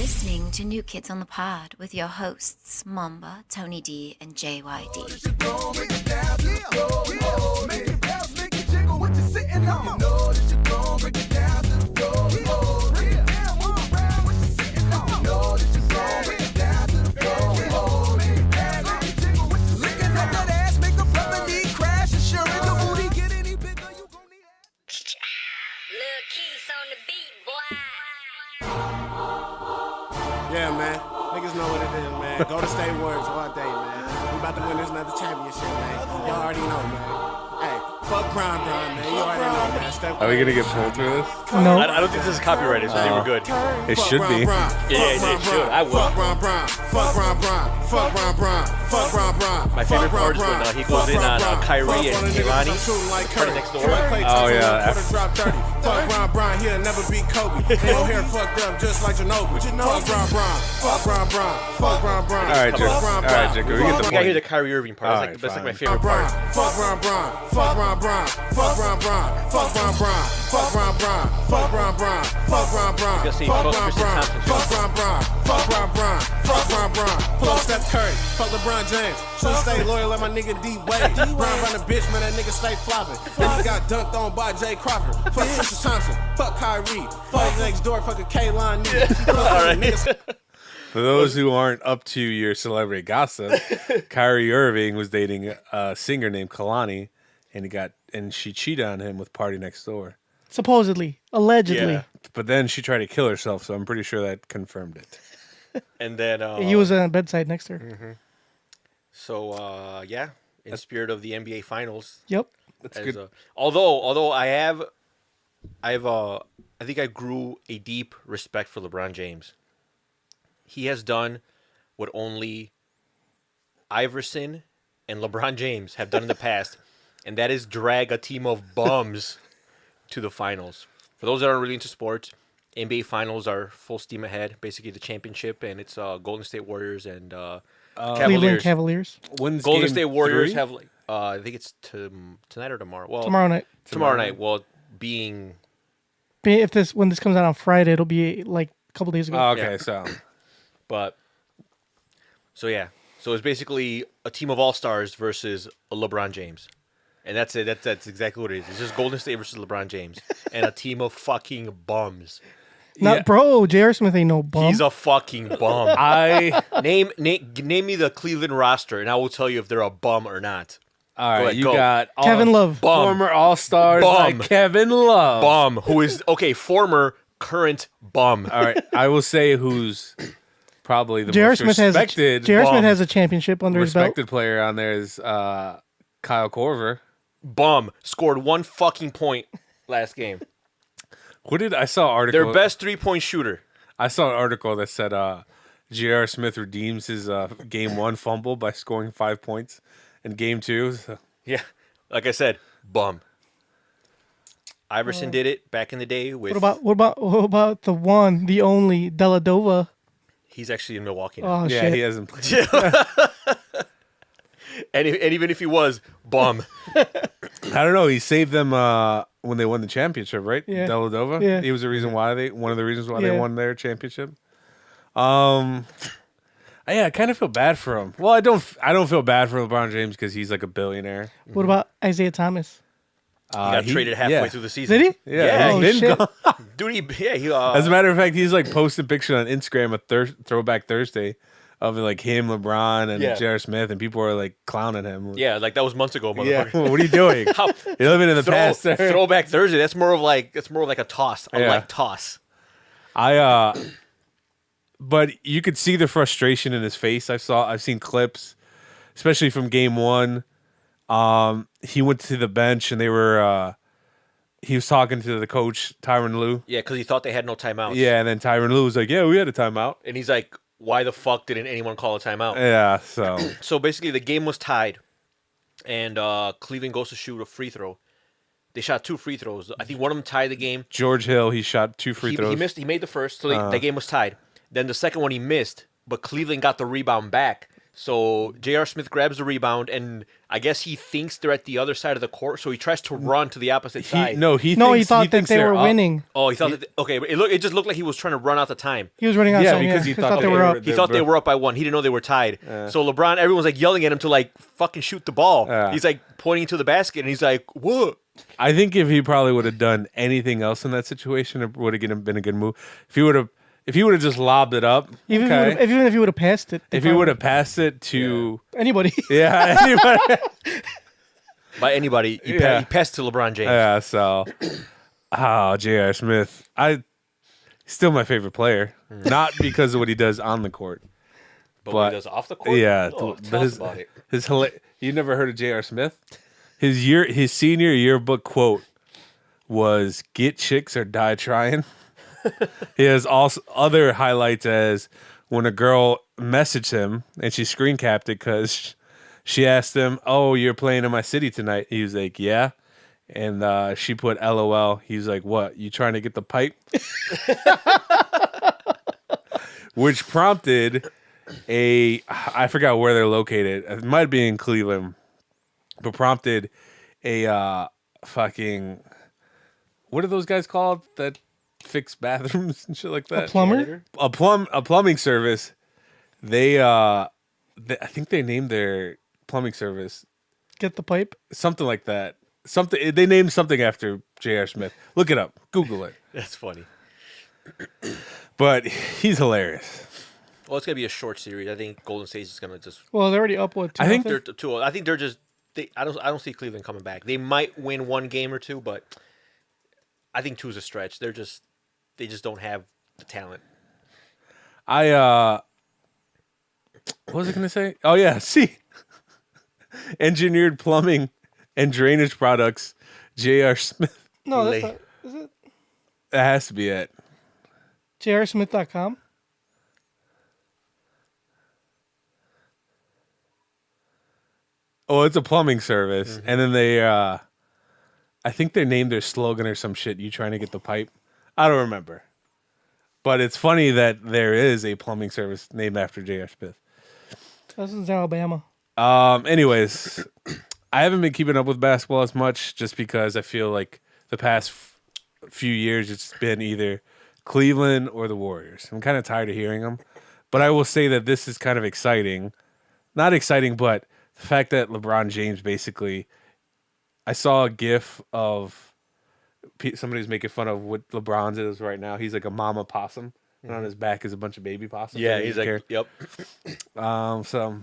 listening to New Kids on the Pod with your hosts, Momba, Tony D, and JYD. Yeah, man. Niggas know what it is, man. Go to State Warriors all day, man. We about to win this another championship, man. Y'all already know, man. Hey, fuck Brian, man. You already know, man. Are we gonna get pulled through this? No. I don't think this is copyrighted, so I think we're good. It should be. Yeah, it should. I will. Fuck Brian. Fuck Brian. My favorite part is when he goes in on Kyrie and Kehlani, part next door. Oh, yeah. Fuck Brian, he'll never beat Kobe. Hell hair fucked up just like Ginobili. Fuck Brian. All right, Jake. All right, Jake. We get the I gotta hear point. the Kyrie Irving part. All right, That's like my fine. favorite part. Fuck Brian. Fuck Brian. Gonna say fuck Kristen Thompson. Pull up Steph Curry. Fuck LeBron James. So stay loyal like my nigga D Wade. Brian run the bitch, man. That nigga stay flopping. Then he got dunked on by Jay Crawford. Fuck Tristan Thompson. Fuck Kyrie. Fuck next door. Fucking Kaylon. All right. For those who aren't up to your celebrity gossip, Kyrie Irving was dating a singer named Kehlani, and she cheated on him with Party Next Door. Supposedly. Allegedly. Yeah. But then she tried to kill herself, so I'm pretty sure that confirmed it. And then He was on the bedside next to her. So yeah, in spirit of the NBA Finals. Yep. That's good. Although I think I grew a deep respect for LeBron James. He has done what only Iverson and LeBron James have done in the past, and that is drag a team of bums to the finals. For those that aren't really into sports, NBA Finals are full steam ahead. Basically, the championship, and it's Golden State Warriors and Cleveland Cavaliers. When's Golden game State Warriors 3? have like I think it's tonight or tomorrow. Well, Tomorrow night. Tomorrow night. Well, being When this comes out on Friday, it'll be like a couple days ago. Oh, okay, Yeah. so But so yeah, so it's basically a team of all-stars versus a LeBron James, and that's it. That's exactly what it is. It's just Golden State versus LeBron James and a team of fucking bums. Bro, J.R. Smith ain't no bum. He's a fucking bum. I name me the Cleveland roster, and I will tell you if they're a bum or not. all right. ahead, You go. got Kevin Love. Bum. former All Stars Bum. like Kevin Love. Bum, who is former, current bum. All right, I will say who's probably the J.R. most Smith has respected. J.R. Smith bum. has a championship under his belt. respected player on there is Kyle Korver. Bum scored 1 fucking point last game. What did I saw an article? Their best 3-point shooter. I saw an article that said J.R. Smith redeems his game 1 fumble by scoring 5 points in game 2. So. Yeah, like I said, bum. Iverson did it back in the day with. What about the one, the only Deladova? He's actually in Milwaukee now. Oh Yeah, shit. he hasn't played. And even if he was, bum. I don't know. He saved them when they won the championship, right? Yeah. Deladova. Yeah. He was one of the reasons why they Yeah. won their championship. Yeah, I kind of feel bad for him. Well, I don't feel bad for LeBron James because he's like a billionaire. What about Isaiah Thomas? He got traded halfway yeah. through the season. Did he? Yeah, Yeah, Oh, he's been shit. gone. Dude, he As a matter of fact, he's like posting pictures on Instagram of Throwback Thursday of like him, LeBron, and Yeah. J.R. Smith, and people are like clowning him. yeah, like that was months ago, Yeah. motherfucker. What are you doing? You're living in the past. Sir. Throwback Thursday. That's more of like a toss. A Yeah. like toss. But you could see the frustration in his face. I've seen clips, especially from game 1. He went to the bench and he was talking to the coach, Tyronn Lue. Yeah, because he thought they had no timeouts. Yeah, and then Tyronn Lue was like, "Yeah, we had a timeout." And he's like, why the fuck didn't anyone call a timeout? Yeah, so So basically, the game was tied, and Cleveland goes to shoot a free throw. They shot 2 free throws. I think one of them tied the game. George Hill, he shot 2 free throws. He missed. He made the first, so the game was tied. Then the second one he missed, but Cleveland got the rebound back. So J.R. Smith grabs the rebound, and I guess he thinks they're at the other side of the court, so he tries to run to the opposite side. He thought that thinks they they're were up. winning. Oh, he thought that. Okay, it just looked like he was trying to run out the time. He was running out. Yeah, some, because he thought they were up. He thought they were up by 1. He didn't know they were tied. So LeBron, everyone's like yelling at him to like fucking shoot the ball. He's like pointing to the basket, and he's like, "What?" I think if he probably would have done anything else in that situation, it would have been a good move. If he would have just lobbed it up, Even okay. if he would have passed it. If he would have passed it to anybody. yeah, anybody. By anybody, he passed to LeBron James. Yeah, so J.R. Smith, still my favorite player, not because of what he does on the court, but what he does off the court. Yeah, tell us about it. You never heard of J.R. Smith? His senior yearbook quote was "Get chicks or die trying." He has also other highlights as when a girl messaged him and she screen capped it because she asked him, "Oh, you're playing in my city tonight?" He was like, "Yeah." And she put LOL. He was like, "What? You trying to get the pipe?" Which prompted I forgot where they're located. It might be in Cleveland, but prompted a fucking, what are those guys called that fix bathrooms and shit like that? A plumber? A plumbing service. I think they named their plumbing service Get the pipe. something like that. They named something after J.R. Smith. Look it up. Google it. That's funny. But he's hilarious. Well, it's gonna be a short series. I think Golden State is gonna just. Well, they're already up. What? I think They're too. I think they're just. I don't see Cleveland coming back. They might win 1 game or 2, but I think 2 is a stretch. They just don't have the talent. What was I gonna say? Oh yeah, see, engineered plumbing and drainage products, J.R. Smith. No, that's not. Is it That has to be it. jrsmith.com? Oh, it's a plumbing service, and then they, I think they named their slogan or some shit. You trying to get the pipe? I don't remember, but it's funny that there is a plumbing service named after J.R. Smith. This is Alabama. Anyways, I haven't been keeping up with basketball as much just because I feel like the past few years it's been either Cleveland or the Warriors. I'm kind of tired of hearing them, but I will say that this is kind of exciting. Not exciting, but the fact that LeBron James basically, I saw a GIF of somebody's making fun of what LeBron's is right now. He's like a mama possum, and on his back is a bunch of baby possums. Yeah, he's like, yep. So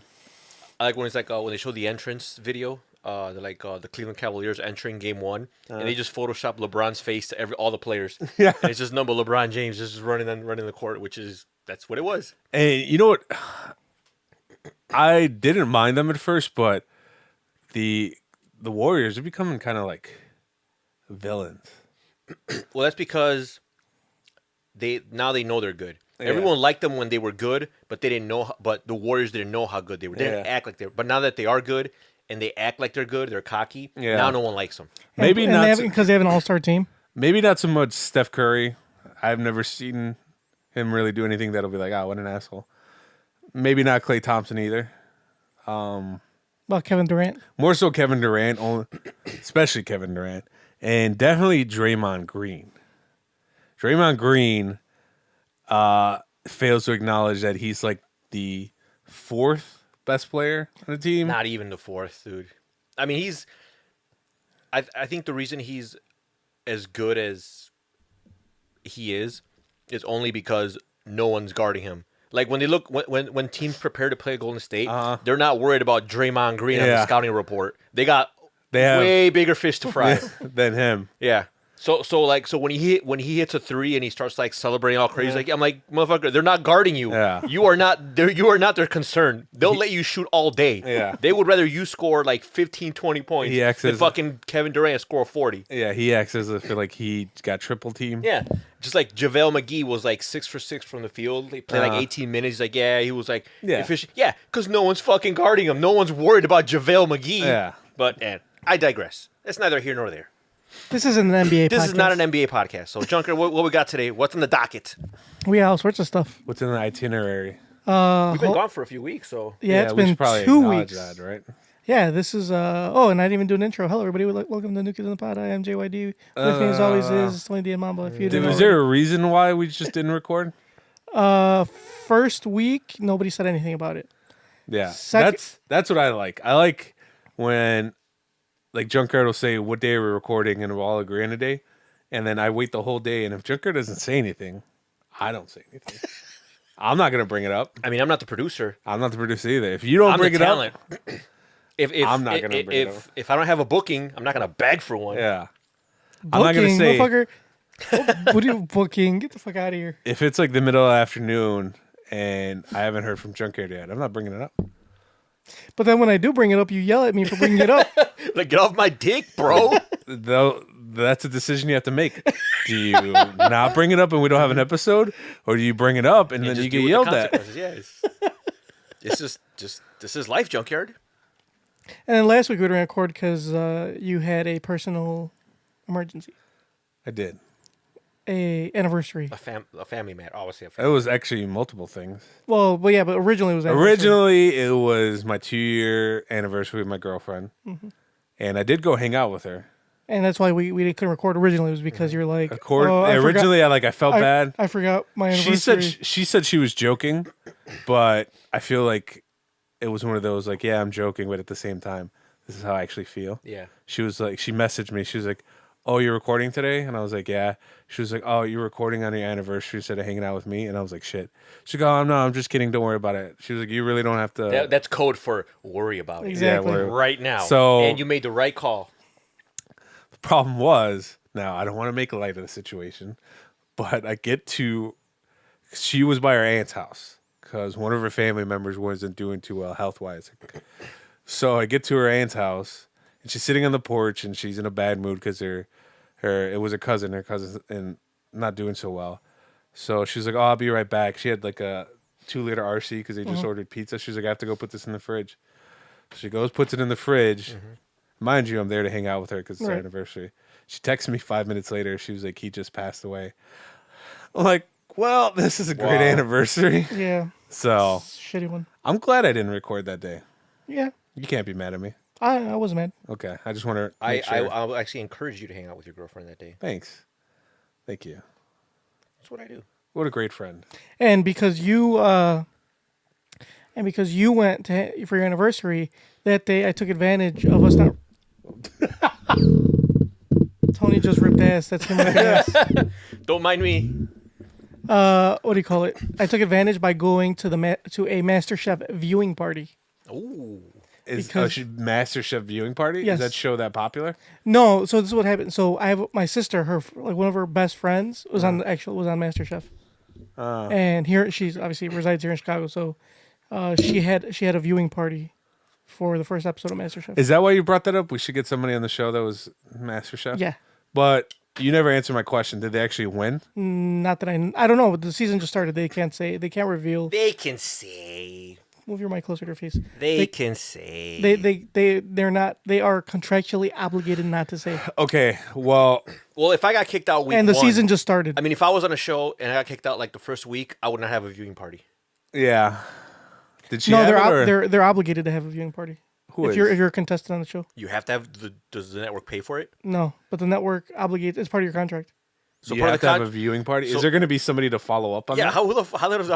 I like when it's like when they show the entrance video. They're like the Cleveland Cavaliers entering Game 1, and they just Photoshop LeBron's face to all the players. Yeah, and it's just number LeBron James just running the court, that's what it was. and you know what? I didn't mind them at first, but the Warriors are becoming kind of like villains. Well, that's because they know they're good. Yeah. Everyone liked them when they were good, but they didn't know. But the Warriors didn't know how good they were. They didn't act like they were. But now that they are good and they act like they're good, they're cocky. Yeah. Now no one likes them. Maybe and not because they have an all-star team. Maybe not so much Steph Curry. I've never seen him really do anything that'll be like, oh, what an asshole. Maybe not Klay Thompson either. About Kevin Durant. More so Kevin Durant, especially Kevin Durant, and definitely Draymond Green. Draymond Green fails to acknowledge that he's like the 4th best player on the team. Not even the 4th, dude. I mean, I think the reason he's as good as he is only because no one's guarding him. Like when they look when teams prepare to play Golden State, they're not worried about Draymond Green on the scouting report. They have way bigger fish to fry than him. Yeah. So when he hits a 3 and he starts like celebrating all crazy, I'm like, motherfucker, they're not guarding you. Yeah. You are not their concern. They'll let you shoot all day. Yeah. They would rather you score like 15, 20 points than fucking Kevin Durant score 40. Yeah, he acts as if like he got triple team. Yeah. Just like JaVale McGee was like 6 for 6 from the field. They played like 18 minutes. He's like, yeah, he was like efficient. Yeah, because no one's fucking guarding him. No one's worried about JaVale McGee. Yeah. But I digress. It's neither here nor there. This isn't an NBA podcast. This is not an NBA podcast. So, Junker, what we got today? What's on the docket? We got all sorts of stuff. What's in the itinerary? We've been gone for a few weeks, so Yeah, it's we been should probably 2 acknowledge weeks. that, right? Yeah, this is oh, and I didn't even do an intro. Hello, everybody. Welcome to New Kids on the Pod. I am JYD. With me, as always, is Tony D and Mamba. If you didn't Was know, there a reason why we just didn't record? first week, nobody said anything about it. Yeah, Second- that's what I like. I like when like Junkyard will say what day we're recording, and we'll all agree on a day, and then I wait the whole day, and if Junkyard doesn't say anything, I don't say anything. I'm not gonna bring it up. I mean, I'm not the producer. I'm not the producer either. If you don't I'm bring the it talent. up, If I'm not gonna bring it up. if I don't have a booking, I'm not gonna beg for one. yeah, I'm not gonna Booking, say motherfucker. What are you booking? Get the fuck out of here. if it's like the middle of the afternoon and I haven't heard from Junkyard yet. I'm not bringing it up. But then when I do bring it up, you yell at me for bringing it up. Like, get off my dick, bro. Though that's a decision you have to make. Do you not bring it up and we don't have an episode, or do you bring it up and then Just you deal get with the yelled at? consequences. Yeah, it's just this is life, Junkyard. And then last week we didn't record because you had a personal emergency, I did. a anniversary. A family matter. Obviously, a It family. was actually multiple things. Well, but yeah, but originally it was anniversary. Originally, it was my 2-year anniversary with my girlfriend, Mm-hmm. and I did go hang out with her. And that's why we couldn't record originally, was because you're like, Originally, I felt bad. I forgot my anniversary. She said she was joking, but I feel like it was one of those like, yeah, I'm joking, but at the same time, this is how I actually feel. Yeah. She was like, she messaged me. She was like, "Oh, you're recording today?" And I was like, "Yeah." She was like, "Oh, you're recording on your anniversary instead of hanging out with me?" And I was like, "Shit." She goes, "Oh, no, I'm just kidding. Don't worry about it." She was like, "You really don't have to." That's code for worry about it. Exactly. Yeah, Right now. So- and you made the right call. The problem was, now I don't want to make light of the situation, but she was by her aunt's house because one of her family members wasn't doing too well health-wise. So I get to her aunt's house, and she's sitting on the porch, and she's in a bad mood because it was her cousin's and not doing so well. So she's like, "Oh, I'll be right back." She had like a 2-liter RC because they just ordered pizza. She's like, "I have to go put this in the fridge." She goes, puts it in the fridge. Mind you, I'm there to hang out with her because it's her Right. anniversary. She texts me 5 minutes later. She was like, "He just passed away." I'm like, well, this is a great Wow. anniversary. Yeah, So shitty one. I'm glad I didn't record that day. Yeah, You can't be mad at me. I wasn't mad. Okay. I just want to I make sure. I'll actually encourage you to hang out with your girlfriend that day. Thanks. Thank you. That's what I do. What a great friend. And because you went for your anniversary that day, I took advantage of us not. Tony just ripped ass. That's him ripping ass. Don't mind me. What do you call it? I took advantage by going to to a MasterChef viewing party. Ooh. Because- MasterChef viewing party? Yes. Is that show that popular? No, so this is what happened. So I have my sister, one of her best friends was on MasterChef, and here she's obviously resides here in Chicago. So she had a viewing party for the first episode of MasterChef. Is that why you brought that up? We should get somebody on the show that was MasterChef? Yeah, But you never answered my question. Did they actually win? not that I don't know. The season just started. They can't reveal. They can say. Move your mic closer to your face. They can say. They're not. They are contractually obligated not to say. Okay, well, Well, if I got kicked out week And the one, season just started. I mean, if I was on a show and I got kicked out like the first week, I would not have a viewing party. yeah. Did she No, have it, or they're obligated to have a viewing party. who if is? you're a contestant on the show. You have to have does the network pay for it? No, but the network obligates. It's part of your contract. So you part have of to the have a viewing party? so- Is there going to be somebody to follow up on yeah. that? How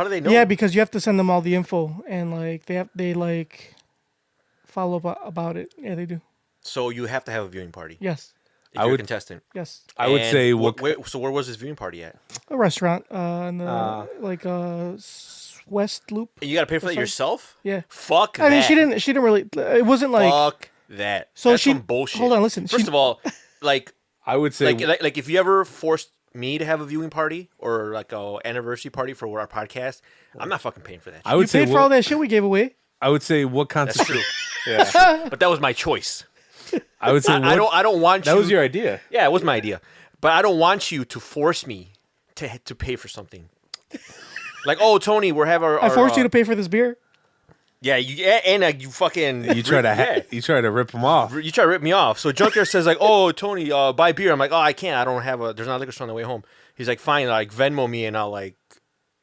do they know? Yeah, because you have to send them all the info and like they like follow up about it. Yeah, they do. So you have to have a viewing party. Yes, If I you're would- a contestant. yes. I would And say so where was this viewing party at? A restaurant in the West Loop. And you got to pay for that That's fine. yourself? Yeah. Fuck I that. mean, she didn't really. It wasn't like. Fuck that. So That's she- some bullshit. hold on, listen, First she- of all, like I would say like if you ever forced me to have a viewing party or like a anniversary party for our podcast, I'm not fucking paying for that. I would You say paid for all that shit we gave away. I would say what That's constitutes. true. Yeah. But that was my choice. I would say I don't want that you. was your idea. Yeah, it was my idea. But I don't want you to force me to pay for something. Like, oh, Tony, we're having our. I forced you to pay for this beer. Yeah, you fucking. You try to yeah. you try to rip them off. You try to rip me off. So Junkyard says like, "Oh, Tony, buy beer." I'm like, "Oh, I can't. I don't have a. There's not a liquor store on the way home." He's like, "Fine, like Venmo me and I'll like,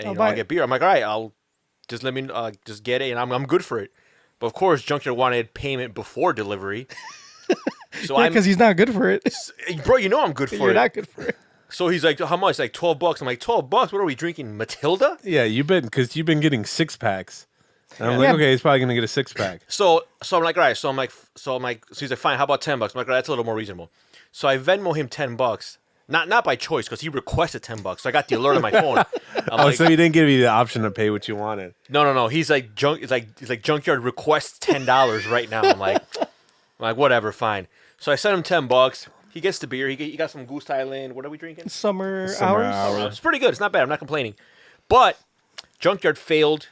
and, I'll you know, buy I'll it. get beer." I'm like, "All right, I'll Just let me just get it, and I'm good for it. But of course, Junkyard wanted payment before delivery. So Yeah, because he's not good for it. bro, you know I'm good for You're it. not good for it. So he's like, how much? Like $12. I'm like, $12? What are we drinking? Matilda? Yeah, you've been getting 6-packs. And I'm like, Yeah. okay, he's probably gonna get a 6-pack. So I'm like, all right. So he's like, fine. How about $10? I'm like, all right, that's a little more reasonable. So I Venmo him $10. Not by choice, because he requested $10. So I got the alert on my phone. I'm Oh, like, so he didn't give you the option to pay what you wanted. no. He's like, Junkyard requests $10 right now. I'm like, whatever, fine. So I sent him $10. He gets the beer. He got some Goose Island. What are we drinking? Summer Summer hours. hours. It's pretty good. It's not bad. I'm not complaining. But Junkyard failed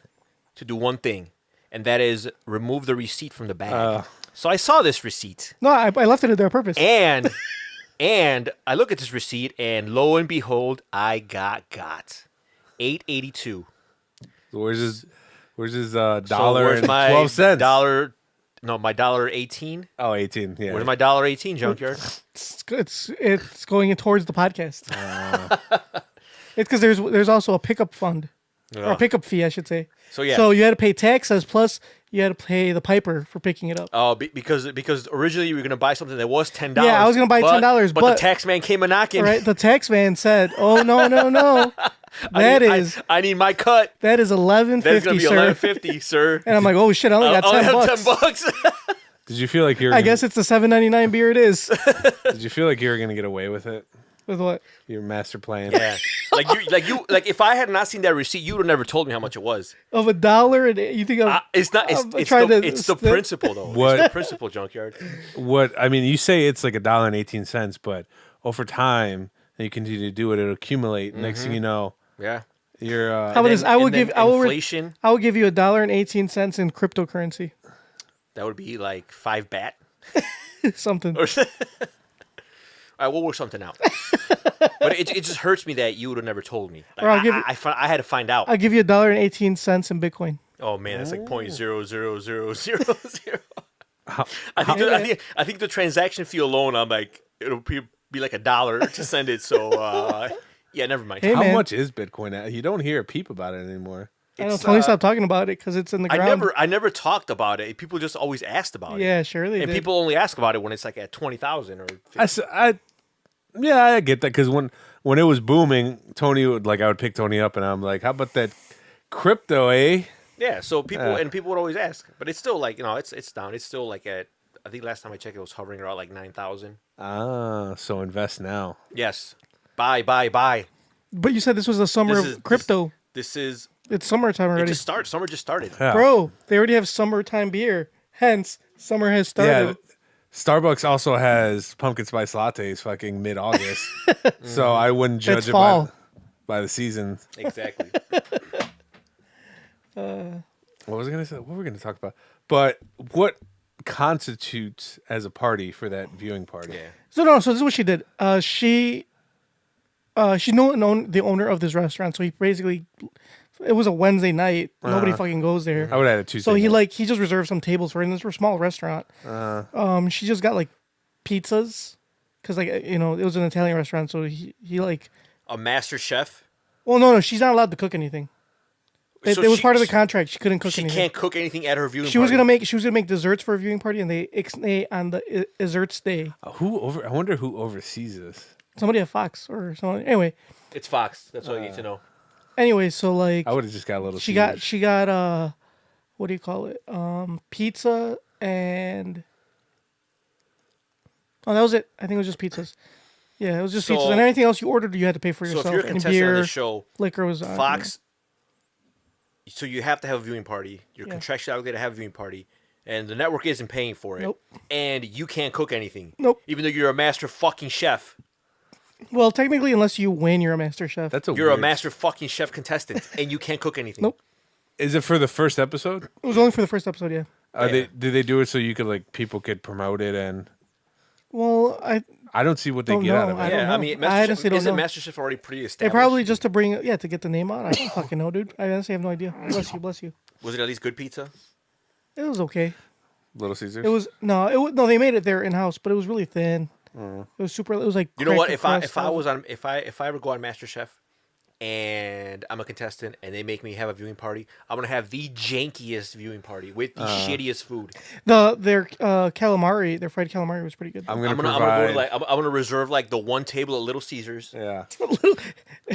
to do one thing, and that is remove the receipt from the bag. So I saw this receipt, No, I left it in there on purpose. and I look at this receipt, and lo and behold, I got $8.82. So where's his So dollar where's and my 12 cents? dollar? No, my $1.18. Oh, 18. Yeah. Where's my $1.18, Junkyard? It's going in towards the podcast. It's because there's also a pickup fund or a pickup fee, I should say. So yeah. So you had to pay taxes plus you had to pay the piper for picking it up. Oh, because originally you were gonna buy something that was $10. Yeah, I was gonna buy $10, but but- the tax man came a knocking. All right, the tax man said, "Oh no, I need my cut. that is $11.50, That's gonna be sir." $11.50, sir. And I'm like, "Oh shit, I only got I only $10." have $10. Did you feel like you were I guess it's the $7.99 beer. It is. Did you feel like you were gonna get away with it? With what? Your master plan. Yeah, like if I had not seen that receipt, you would have never told me how much it was. Of $1 and you think I'm It's not. I'm trying It's to the principle though. What- It's the principle, Junkyard. What I mean, you say it's like $1.18, but over time, and you continue to do it, it'll accumulate. Next thing you know, Yeah. you're How about this? I will give inflation. I will give you $1.18 in cryptocurrency. That would be like 5 bat. Something. All right, we'll work something out. But it just hurts me that you would have never told me. Like, Or I'll give you- I had to find out. I'll give you $1.18 in Bitcoin. Oh man, that's like Oh. 0.00000. I think the transaction fee alone, I'm like, it'll be like $1 to send it. So yeah, never mind. Hey, how man. much is Bitcoin at? You don't hear a peep about it anymore. I know It's, Tony stopped talking about it because it's in the ground. I never talked about it. People just always asked about it. Yeah, sure they And did. people only ask about it when it's like at 20,000 or 50. I get that because when it was booming, Tony would I would pick Tony up and I'm like, how about that crypto, eh? Yeah, so people would always ask, but it's still like it's down. It's still like at I think last time I checked it was hovering around like 9,000. So invest now. Yes, buy. But you said this was the summer of crypto. This is It's summertime it already. just started. Summer just started. Yeah. Bro, they already have summertime beer. Hence, summer has started. Yeah, Starbucks also has pumpkin spice lattes fucking mid-August. So I wouldn't judge It's it fall. by the season. Exactly. What was I going to say? What were we going to talk about? But what constitutes as a party for that viewing party? Yeah. So this is what she did. She knew the owner of this restaurant, so he basically, it was a Wednesday night. Nobody fucking goes there. I would have had a Tuesday. So he night. he just reserved some tables for her in this small restaurant. She just got like pizzas because it was an Italian restaurant. So he A master chef. well no she's not allowed to cook anything. It So was she- part of the contract. She couldn't cook She anything. can't cook anything at her viewing. She was party. gonna make desserts for a viewing party, and they ixnay on the desserts day. I wonder who oversees this. Somebody at Fox or someone. Anyway, It's Fox. That's all you need to know. so I would have just got a little. she got what do you call it? Pizza and that was it. I think it was just pizzas. Yeah, it was just So- pizzas, and anything else you ordered, you had to pay for So yourself. if you're a and contestant on beer, the show, liquor was Fox. So you have to have a viewing party. You're Yeah. contractually obligated to have a viewing party, and the network isn't paying for it. Nope. And you can't cook anything. Nope. Even though you're a master fucking chef, Well, technically, unless you win, you're a master chef. That's a. you're a weird- master fucking chef contestant, and you can't cook anything. Nope. Is it for the first episode? It was only for the first episode. Yeah. Did they do it so you could people could promote it and? Well, I don't see what they Don't get out know. of I it. don't Yeah, know. I mean, I honestly don't isn't know. MasterChef already pretty They established? probably just to to get the name out. I don't fucking know, dude. I honestly have no idea. Bless you. Was it at least good pizza? It was okay. Little Caesars. It was no. They made it there in house, but it was really thin. It was super. It was like You know what? cracky If I crust. was on if I ever go on MasterChef, and I'm a contestant, and they make me have a viewing party, I'm gonna have the jankiest viewing party with the shittiest food. Their calamari, their fried calamari was pretty good. I'm I'm gonna gonna provide. go to I'm gonna reserve like the one table at Little Caesars. Yeah.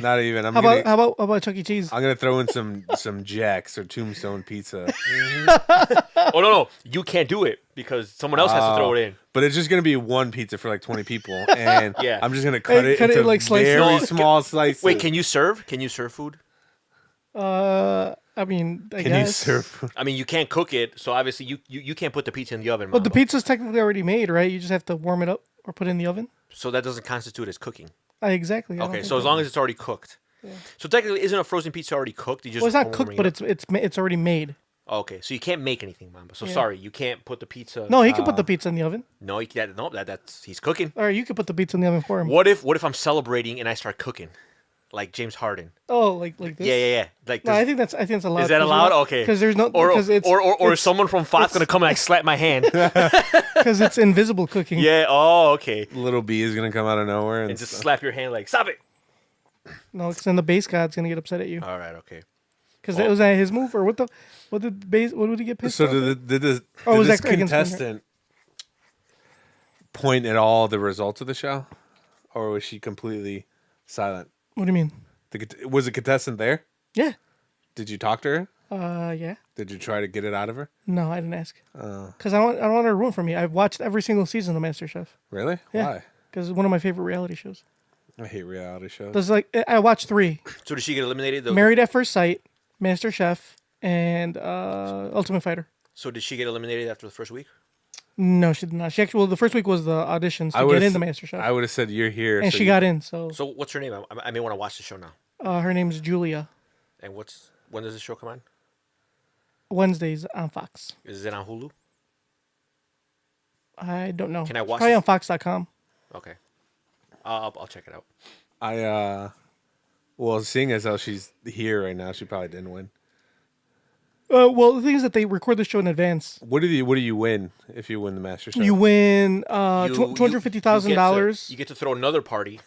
Not even. How about Chuck E. Cheese? I'm gonna throw in some Jack's or Tombstone pizza. Oh no, you can't do it because someone else has to throw it in. But it's just gonna be one pizza for like 20 people, and Yeah. I'm just gonna cut it into like slices. very No, small slices. Wait, can you serve? Can you serve food? I mean, I Can you guess. serve food? I mean, you can't cook it, so obviously you can't put the pizza in the oven. But the Mambo. pizza's technically already made, right? You just have to warm it up or put it in the oven. So that doesn't constitute as cooking. Exactly. I don't Okay, think so as long as it's already cooked. So technically, isn't a frozen pizza already cooked? You just well, it's not warming cooked, but it up? it's already made. Okay, so you can't make anything, Mamba. So Yeah. sorry, you can't put the pizza. No, he can put the pizza in the oven. no, you can't. No, that's he's cooking. Or you could put the pizza in the oven for him. What if I'm celebrating and I start cooking, like James Harden? Oh, like this? Yeah. Like, No, does- I think that's allowed. is that allowed? Okay. Because there's no Or because it's or is someone from Fox gonna come and like slap my hand? because it's invisible cooking. Yeah. Oh, okay. Little B is gonna come out of nowhere and And just slap your hand like stop it. No, because then the base god's gonna get upset at you. All right. Okay. Because that was that his move, or what would he get pissed So off? did this was this that against contestant point at all the results of the show, or was she completely silent? What do you mean? Was the contestant there? Yeah. Did you talk to her? Yeah. Did you try to get it out of her? No, I didn't ask. Because I don't want her to ruin for me. I've watched every single season of MasterChef. Really? Yeah. Why? Because it's one of my favorite reality shows. I hate reality shows. There's like I watched 3: So did she get eliminated? Though? Married at First Sight, MasterChef, and Ultimate Fighter. So did she get eliminated after the first week? No, she did not. She actually, well, the first week was the auditions to get would've into s- MasterChef, I would have said you're here, and so she you- got in. So So what's her name? I may want to watch the show now. her name's Julia. And when does the show come on? Wednesdays on Fox. Is it on Hulu? I don't know. Can I watch Probably it? on Fox.com. Okay. I'll check it out. Well, seeing as how she's here right now, she probably didn't win. Well, the thing is that they record the show in advance. What do you win if you win the Master Chef? You win You- $250,000. You get to throw another party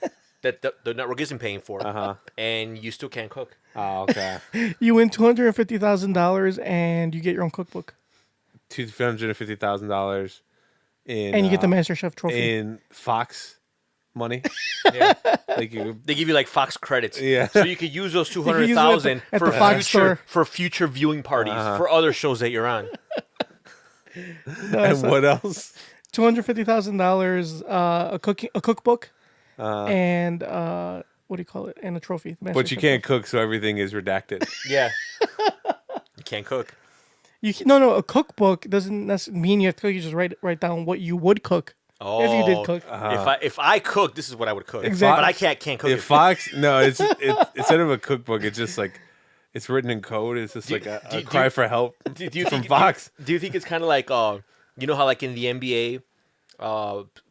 that the network isn't paying for, and you still can't cook. Oh, okay. You win $250,000, and you get your own cookbook, $250,000 in and you get the MasterChef trophy. in Fox money. Yeah. Like you, They give you like Fox credits, Yeah. So you could use those could use it at 200,000 the for Fox store. future viewing parties for other shows that you're on. and what else? $250,000, a cookbook, and what do you call it? And a trophy. the But you MasterChef can't trophy. cook, so everything is redacted. Yeah, you can't cook. No. A cookbook doesn't necessarily mean you have to cook. You just write down what you would cook if you did cook. If I cook, this is what I would cook. Exactly. But I can't cook. If it. Fox, no, it's instead of a cookbook, it's just like it's written in code. It's just like a cry for help Do you from think, Fox. Do you think it's kind of like you know how like in the NBA,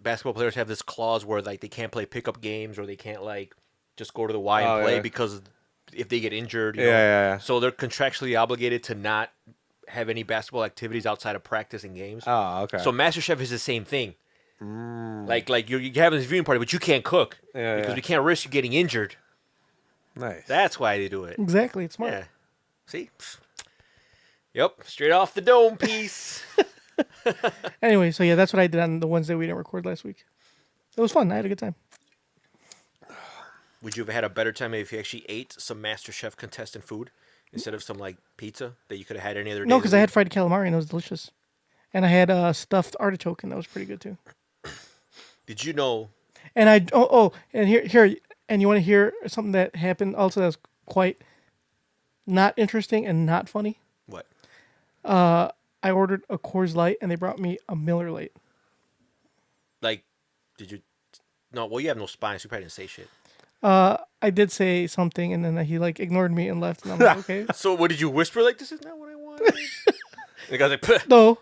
basketball players have this clause where like they can't play pickup games or they can't like just go to the Y and Oh, play yeah. because if they get injured, you Yeah, know, yeah. so they're contractually obligated to not have any basketball activities outside of practice and games. Oh, okay. So MasterChef is the same thing. Like you're having this viewing party, but you can't cook Yeah, because yeah. we can't risk you getting injured. Nice. That's why they do it. Exactly. It's smart. Yeah. See? Yep. Straight off the dome piece. Anyway, so yeah, that's what I did on the Wednesday we didn't record last week. It was fun. I had a good time. Would you have had a better time if you actually ate some MasterChef contestant food instead of some like pizza that you could have had any other day? No, of the because I had week? fried calamari and it was delicious, and I had stuffed artichoke and that was pretty good too. Did you know? And and here, and you want to hear something that happened also that's quite not interesting and not funny? What? I ordered a Coors Light and they brought me a Miller Lite. Like, did you? No. Well, you have no spine, so you probably didn't say shit. I did say something and then he like ignored me and left, and I'm like, okay. So, what did you whisper? Like, this is not what I wanted. The guy's like, "Puh." No,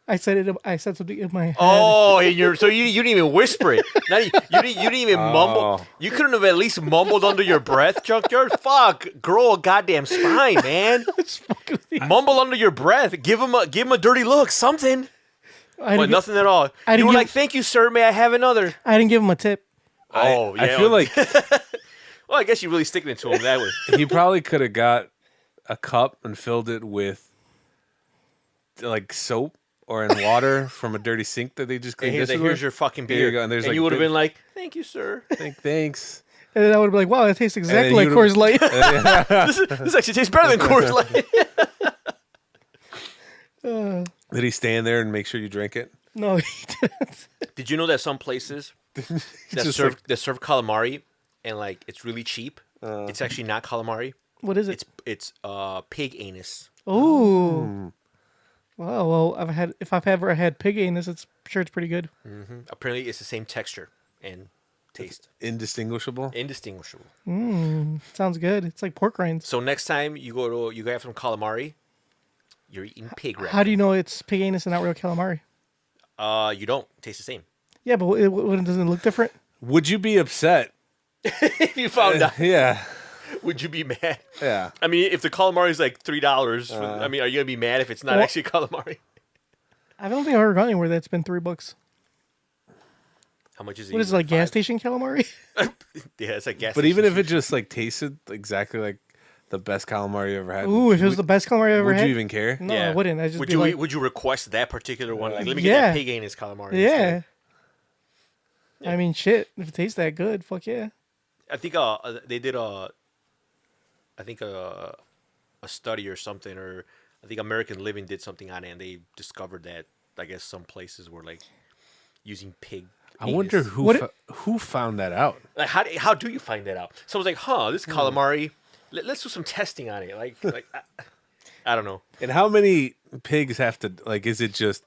I said it. I said something in my head. Oh, and you didn't even whisper it. You didn't even mumble. Oh. You couldn't have at least mumbled under your breath, Junkyard. Fuck, grow a goddamn spine, man. It's fucking- Mumble under your breath. Give him a dirty look, something. I But didn't, nothing at all. I You didn't were give- like, "Thank you, sir. May I have another?" I didn't give him a tip. Oh, yeah. I feel like Well, Well, I guess you're really sticking it to him that way. He probably could have got a cup and filled it with like soap or in water from a dirty sink that they just And cleaned. here's, here's your fucking beer. Here you go. And there's like you would have good- been like, thank you, sir. Thanks. And then I would be like, wow, that tastes exactly he like would've- Coors Light. This actually tastes better than Coors Light. Did he stand there and make sure you drink it? No, he didn't. Did you know that some places that Just serve like- that serve calamari and like it's really cheap? It's actually not calamari. What is it? It's pig anus. Oh. Wow. Well, if I've ever had pig anus, it's sure it's pretty good. Apparently, it's the same texture and taste, Indistinguishable. indistinguishable. Sounds good. It's like pork rinds. So next time you go have some calamari, you're eating pig wrap. How do you know it's pig anus and not real calamari? You don't taste the same. Yeah, but doesn't it look different? Would you be upset? If you found out, Yeah. would you be mad? Yeah. I mean, if the calamari is like $3, I mean, are you gonna be mad if it's not Well- actually calamari? I don't think I've ever gone anywhere that's been $3. How much is it? What is it, like gas station calamari? Yeah, it's like gas. But even station if it just like tasted exactly like the best calamari you ever had, Ooh, if it was the best calamari I ever would had. you even care? No, I wouldn't. I just would be you like, would you request that particular one? Like, let me get Yeah. that pig anus calamari. yeah. instead. I mean, shit. If it tastes that good, fuck yeah. I think they did a study or something, or I think American Living did something on it, and they discovered that I guess some places were like using pig. I wonder anus. who found that out. Like, how do you find that out? Someone's like, huh, this calamari. Let's do some testing on it. Like I don't know. And how many pigs have to like? Is it just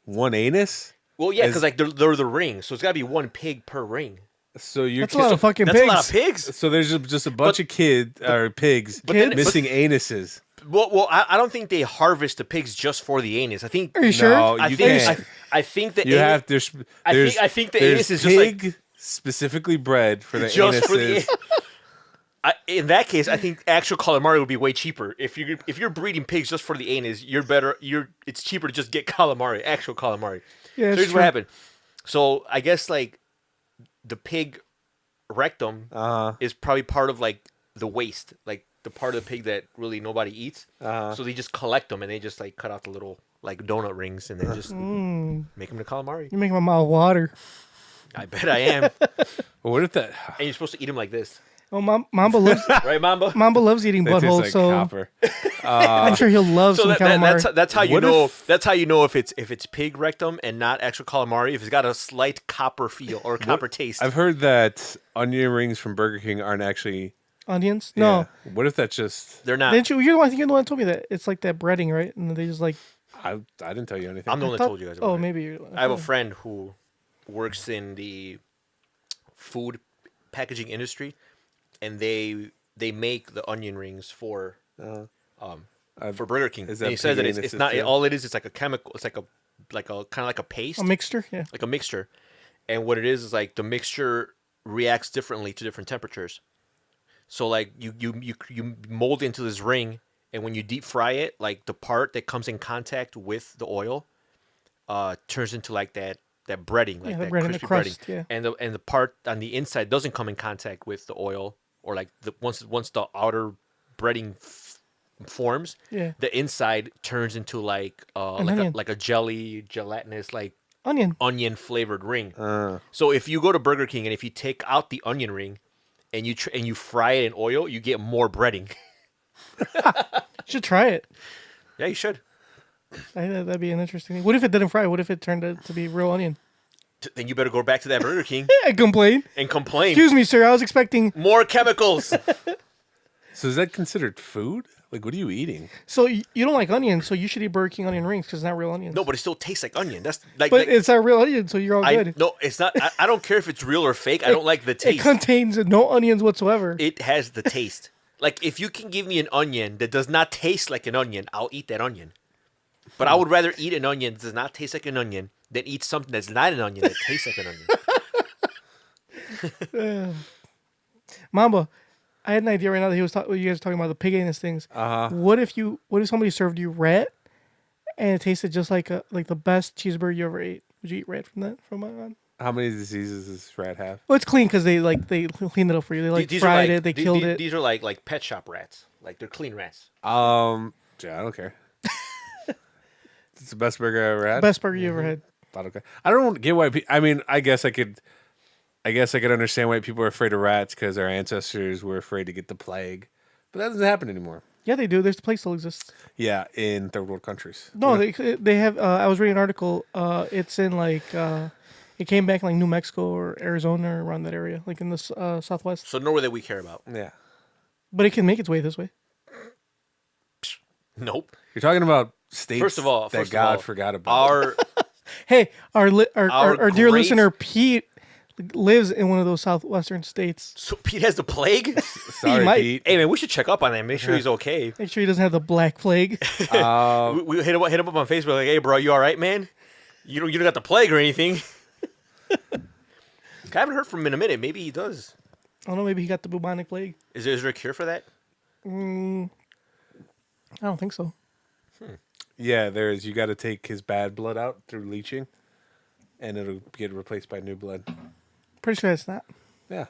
one anus? Well, yeah, As- because like they're the ring, so it's got to be one pig per ring. So you're That's a lot of fucking That's pigs. a lot of pigs. So there's just a bunch of kids or pigs then- missing anuses. Well, I don't think they harvest the pigs just for the anus. I think Are you sure? No, I you think can't. I think the You anus, have there's I think the there's anus is just like- pig specifically bred for the just anuses. for the. In that case, I think actual calamari would be way cheaper. If you're breeding pigs just for the anus, it's cheaper to just get calamari, actual calamari. Yeah, So it's here's true. what happened. So I guess like the pig rectum is probably part of like the waste, like the part of the pig that really nobody eats. So they just collect them and they just like cut out the little like donut rings and then just make them to calamari. You're making my mouth water. I bet I am. And Well, what if that? you're supposed to eat them like this, Oh, Mamba loves right, Mamba? Mamba loves eating That tastes buttholes, like so copper. I'm sure he'll love So some calamari. that's how you What know. if- That's how you know if it's pig rectum and not actual calamari. If it's got a slight copper feel or copper taste. I've heard that onion rings from Burger King aren't actually. Onions? No. Yeah. What if that just? They're not. Didn't you? I think you're the one that told me that. It's like that breading, right? And they just like. I didn't tell you anything. I'm the one that thought- told you guys about Oh, it. maybe you're. I have a friend who works in the food packaging industry, and they make the onion rings for Burger King. Is And that he says that pig it's anuses not too? all it is. It's like a chemical. It's like a kind of like a paste, A mixture? Yeah. like a mixture. And what it is like the mixture reacts differently to different temperatures. So like you mold into this ring, and when you deep fry it, like the part that comes in contact with the oil, turns into like that breading, like Yeah, the that breading, the crispy crust, breading. yeah. And the part on the inside doesn't come in contact with the oil, or like once the outer breading forms, Yeah. the inside turns into like onion. like a jelly, gelatinous like Onion. onion flavored ring. So if you go to Burger King and if you take out the onion ring and you fry it in oil, you get more breading. You should try it. Yeah, you should. I think that'd be an interesting thing. What if it didn't fry? What if it turned out to be real onion? Then you better go back to that Burger King I complain. and complain. Excuse me, sir. I was expecting. More chemicals. So is that considered food? Like, what are you eating? So you don't like onions, so you should eat Burger King onion rings because it's not real onions. No, but it still tastes like onion. That's like. But like- it's not real onion, so you're all good. No, it's not. I don't care if it's real or fake. I don't like the It taste. contains no onions whatsoever. It has the taste. Like if you can give me an onion that does not taste like an onion, I'll eat that onion. But I would rather eat an onion that does not taste like an onion than eat something that's not an onion that tastes like an onion. Mamba, I had an idea right now that you guys were talking about the pig anus things. What if somebody served you rat and it tasted just like the best cheeseburger you ever ate? Would you eat rat from that from on? How many diseases does rat have? Well, it's clean because they cleaned it up for you. They These fried are it. They killed it. These are like pet shop rats. Like they're clean rats. Yeah, I don't care. It's the best burger I ever had. Best burger you ever had. Okay. I don't get why. I mean, I guess I could understand why people are afraid of rats because our ancestors were afraid to get the plague, but that doesn't happen anymore. Yeah, they do. There's the plague still exists. Yeah, in third world countries. No, they have. I was reading an article. It's in it came back in like New Mexico or Arizona or around that area, like in the Southwest. So nowhere that we care about. Yeah. But it can make its way this way. Nope. You're talking about states First of all, that God forgot about. Our Hey, our dear great- listener Pete lives in one of those southwestern states. so Pete has the plague. Sorry, might- Pete. Hey man, we should check up on that. Make sure he's okay. Make sure he doesn't have the black plague. We hit him up on Facebook. Like, hey bro, you all right, man? You don't got the plague or anything? I haven't heard from him in a minute. Maybe he does. I don't know. Maybe he got the bubonic plague. Is there a cure for that? I don't think so. Yeah, there is. You got to take his bad blood out through leaching, and it'll get replaced by new blood. Pretty sure it's not. Yeah.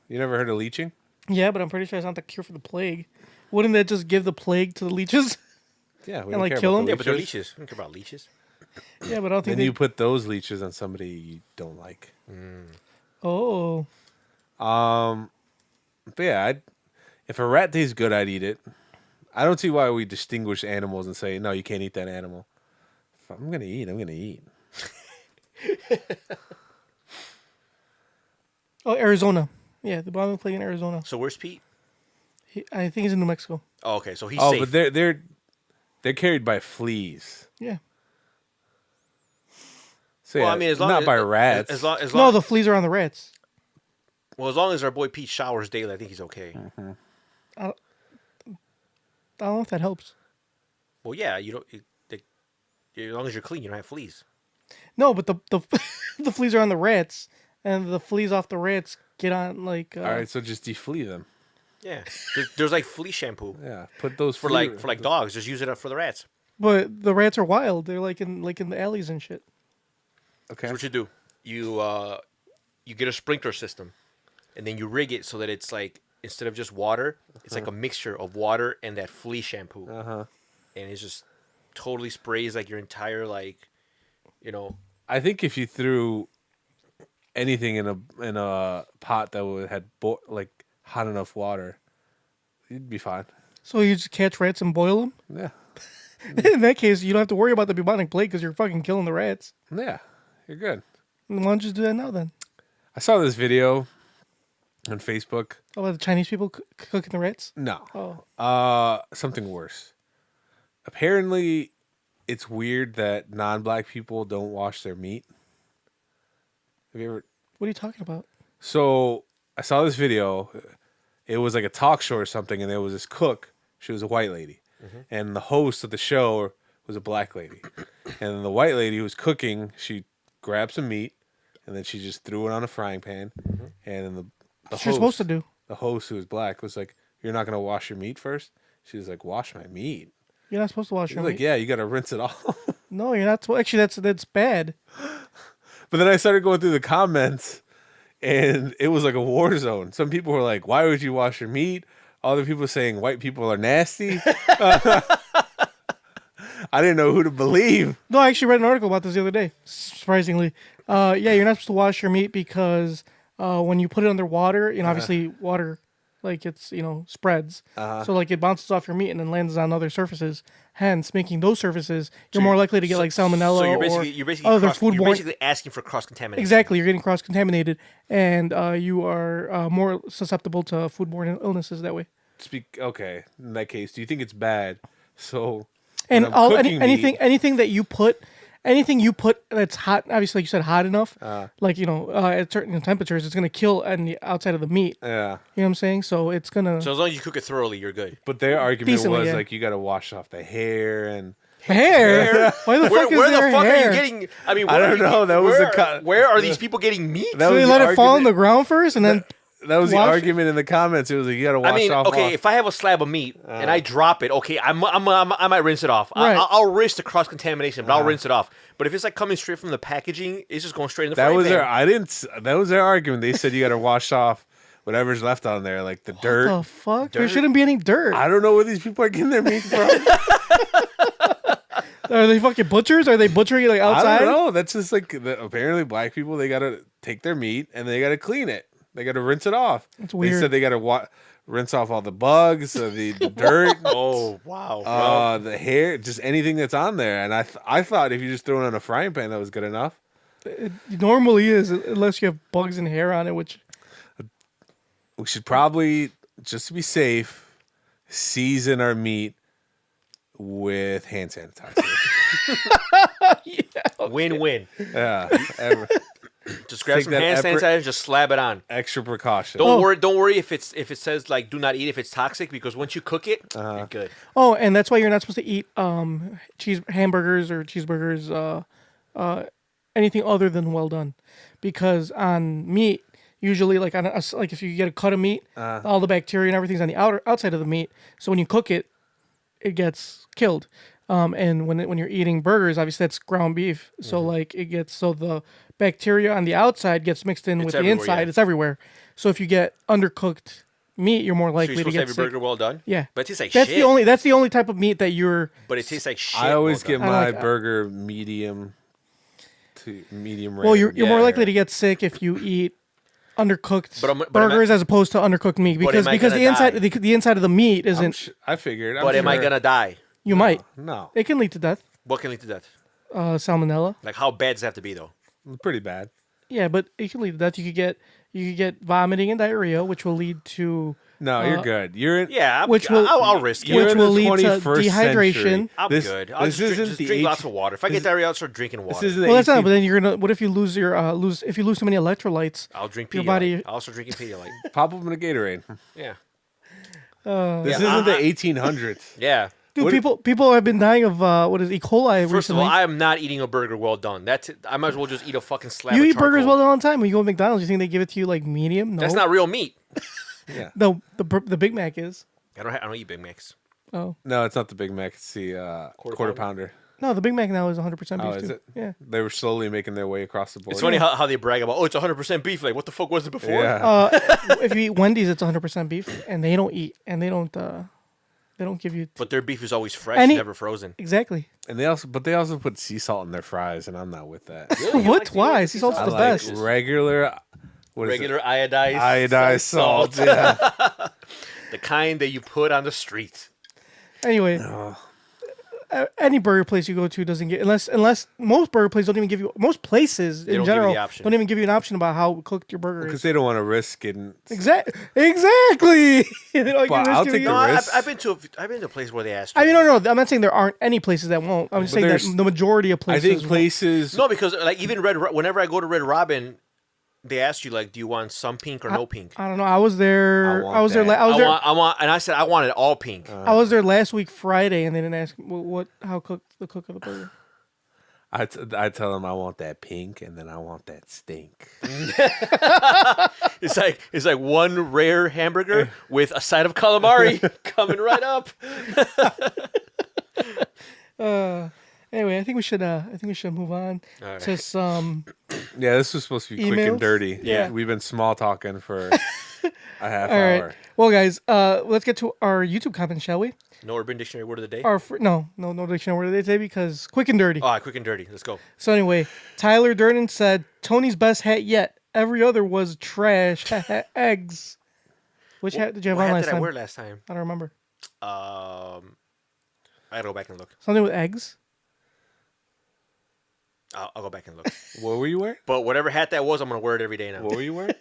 You never heard of leaching? Yeah, but I'm pretty sure it's not the cure for the plague. Wouldn't that just give the plague to the leeches? Yeah. We And, don't care kill about him? the Yeah, but they're leeches. leeches. I don't care about leeches. Yeah, but I don't think Then you put those leeches on somebody you don't like. Oh. But yeah, if a rat tastes good, I'd eat it. I don't see why we distinguish animals and say, no, you can't eat that animal. If I'm going to eat, I'm going to eat. Oh, Arizona. Yeah, the bubonic plague in Arizona. So where's Pete? I think he's in New Mexico. Oh, okay. So he's Oh, safe. but they're carried by fleas. Yeah. So well, yeah, I mean, as long not as, by rats. As long, No, the fleas are on the rats. well, as long as our boy Pete showers daily, I think he's okay. I don't know if that helps. Well, yeah, you don't. As long as you're clean, you don't have fleas. No, but the the fleas are on the rats, and the fleas off the rats get on like. All right, so just deflea them. Yeah, there's like flea shampoo Yeah, put those for like dogs. Just use it up for the rats. But the rats are wild. They're like in the alleys and shit. Okay. So what you do, you get a sprinkler system, and then you rig it so that it's like instead of just water, it's like a mixture of water and that flea shampoo. And it just totally sprays like your entire I think if you threw anything in a pot that had like hot enough water, you'd be fine. So you just catch rats and boil them. Yeah. In that case, you don't have to worry about the bubonic plague because you're fucking killing the rats. Yeah. You're good. Why don't you just do that now then? I saw this video on Facebook. Oh, about the Chinese people cooking the rats? No. Oh. Something worse. Apparently, it's weird that non-black people don't wash their meat. Have you ever? What are you talking about? So I saw this video. It was like a talk show or something, and there was this cook. She was a white lady, and the host of the show was a black lady. And the white lady who was cooking, she grabbed some meat, and then she just threw it on a frying pan. And then the That's what you're supposed to do. The host, who was black, was like, "You're not gonna wash your meat first?" She was like, "Wash my meat." You're not supposed to wash He your was meat. like, "Yeah, you gotta rinse it off." No, you're not. Actually, that's bad. But then I started going through the comments, and it was like a war zone. Some people were like, "Why would you wash your meat?" Other people saying white people are nasty. I didn't know who to believe. No, I actually read an article about this the other day. Surprisingly, yeah, you're not supposed to wash your meat because when you put it under water, obviously water, like it's spreads, so like it bounces off your meat and then lands on other surfaces. Hence, making those surfaces, you're more likely to get like salmonella So or you're basically other you're foodborne. basically asking for cross contamination. Exactly, you're getting cross contaminated, and you are more susceptible to foodborne illnesses that way. Okay, in that case, do you think it's bad? So, And when I'm cooking meat- anything that you put, that's hot, obviously like you said, hot enough, at certain temperatures, it's gonna kill on the outside of the meat. yeah. You know what I'm saying? So it's gonna So as long as you cook it thoroughly, you're good. But their argument Decently, was yeah. like, you got to wash off the hair and. hair. Why the Where fuck is the there fuck hair? are you getting? I mean, I where don't are you- know, that was where, the where are these people getting meat? That So was they the let it fall on argument. the ground first, and then that was the Wash- argument in the comments. It was like you got to wash I mean, off. okay, if I have a slab of meat and I drop it, okay, I might rinse it off. Right. I'll risk the cross contamination, but I'll rinse it off. But if it's like coming straight from the packaging, it's just going straight in the that frying was pan. their. I didn't. That was their argument. They said you got to wash off whatever's left on there, like the dirt. The fuck? There Dirt? shouldn't be any dirt. I don't know where these people are getting their meat from. Are they fucking butchers? Are they butchering it like outside? I don't know. That's just like apparently black people. They gotta take their meat and they gotta clean it. They gotta rinse it off. That's They weird. said they gotta rinse off all the bugs, the dirt, Oh, wow. the hair, just anything that's on there. And I thought if you just throw it in a frying pan, that was good enough. It normally is, unless you have bugs and hair on it, which We should probably, just to be safe, season our meat with hand sanitizer. Win-win. Yeah, Just grab Take some that hand effort- sanitizer and just slab it on. extra precaution. Don't worry if it says like do not eat if it's toxic, because once you cook it, you're good. oh, and that's why you're not supposed to eat hamburgers or cheeseburgers, anything other than well done, because on meat, usually like like if you get a cut of meat, all the bacteria and everything's on the outside of the meat. So when you cook it, it gets killed. And when you're eating burgers, obviously that's ground beef. So like the bacteria on the outside gets mixed in with the everywhere, inside. yeah. It's everywhere. So if you get undercooked meat, you're more So likely you're to supposed to get have sick. your burger well done. Yeah, But it tastes like that's shit. That's the only type of meat that you're. But it tastes like shit. I always well get done. my like- burger medium to medium rare. Well, you're more Yeah. likely to get sick if you eat undercooked But am I- burgers as opposed to undercooked meat, But because am I the gonna inside die? the inside of the meat isn't. I figured. I'm But am I sure. gonna die? You might. No, It can lead to death. What can lead to death? Salmonella. Like how bad does it have to be though? pretty bad. Yeah, but it can lead to death. You could get vomiting and diarrhea, which will lead to No, you're good. You're in. Yeah, Which will- I'll risk it. You're which in will the lead to 21st dehydration. century. I'm This- good. I'll this just isn't the drink lots H- of water. If I get diarrhea, I'll start drinking water. This isn't Well, that's not. 18 But then you're gonna. What if you lose your if you lose too many electrolytes? I'll drink your Pedialyte. body- I'll also drinking Pedialyte. Pop them in a Gatorade. Yeah. This Yeah, isn't the 1800s. Yeah. Dude, What- people have been dying of what is E. coli First of recently. all, I am not eating a burger well done. That's it. I might as well just eat a fucking slab you of eat burgers charcoal. well done all the time. When you go to McDonald's, you think they give it to you like medium? No, That's not real meat. the Big Mac is. I don't eat Big Macs. Oh No, it's not the Big Mac. It's the quarter pounder. no, the Big Mac now is 100% beef Oh, too. is it? Yeah. They were slowly making their way across the board. It's funny how they brag about, it's 100% beef. Like, what the fuck was it before? Yeah. If you eat Wendy's, it's 100% beef, and they don't give you But their beef is always fresh, Any- never frozen. exactly. And they also put sea salt in their fries, and I'm not with that. What? Why? Sea salt's I the like best. regular. What is Regular it? iodized salt. Yeah. The kind that you put on the street. Anyway, any burger place you go to doesn't get unless most burger places don't even give you most places don't in give you general the option. don't even give you an option about how cooked your burger Because is. they don't want to risk getting. Exactly. They don't But give I'll risk take you- the No, risk. I've been to a place where they asked. I mean, you. no, I'm not saying there aren't any places that won't. I'm just saying that there's- the majority of I places. think won't. places. No, because like even whenever I go to Red Robin, they ask you like, do you want some pink or no pink? I don't know. I was there. I I was there. want I was there. I want, and I said I wanted all pink. I was there last week Friday, and they didn't ask how cooked the cook of the burger. I tell them I want that pink, and then I want that stink. It's like one rare hamburger with a side of calamari coming right up. Anyway, I think we should move on right. to some. Yeah, this was supposed to be quick Emails? and dirty. Yeah. We've been small talking for a half All hour. right. Well, guys, let's get to our YouTube comments, shall we? No Urban Dictionary word of the day. No dictionary word of the day because quick and dirty. Ah, quick and dirty. Let's go. So anyway, Tyler Durden said Tony's best hat yet. Every other was trash. Eggs. Which hat did you have What on hat last did I time? wear last time? I don't remember. I gotta go back and look. Something with eggs. I'll go back and look. What were you wearing? But whatever hat that was, I'm gonna wear it every day now. What were you wearing?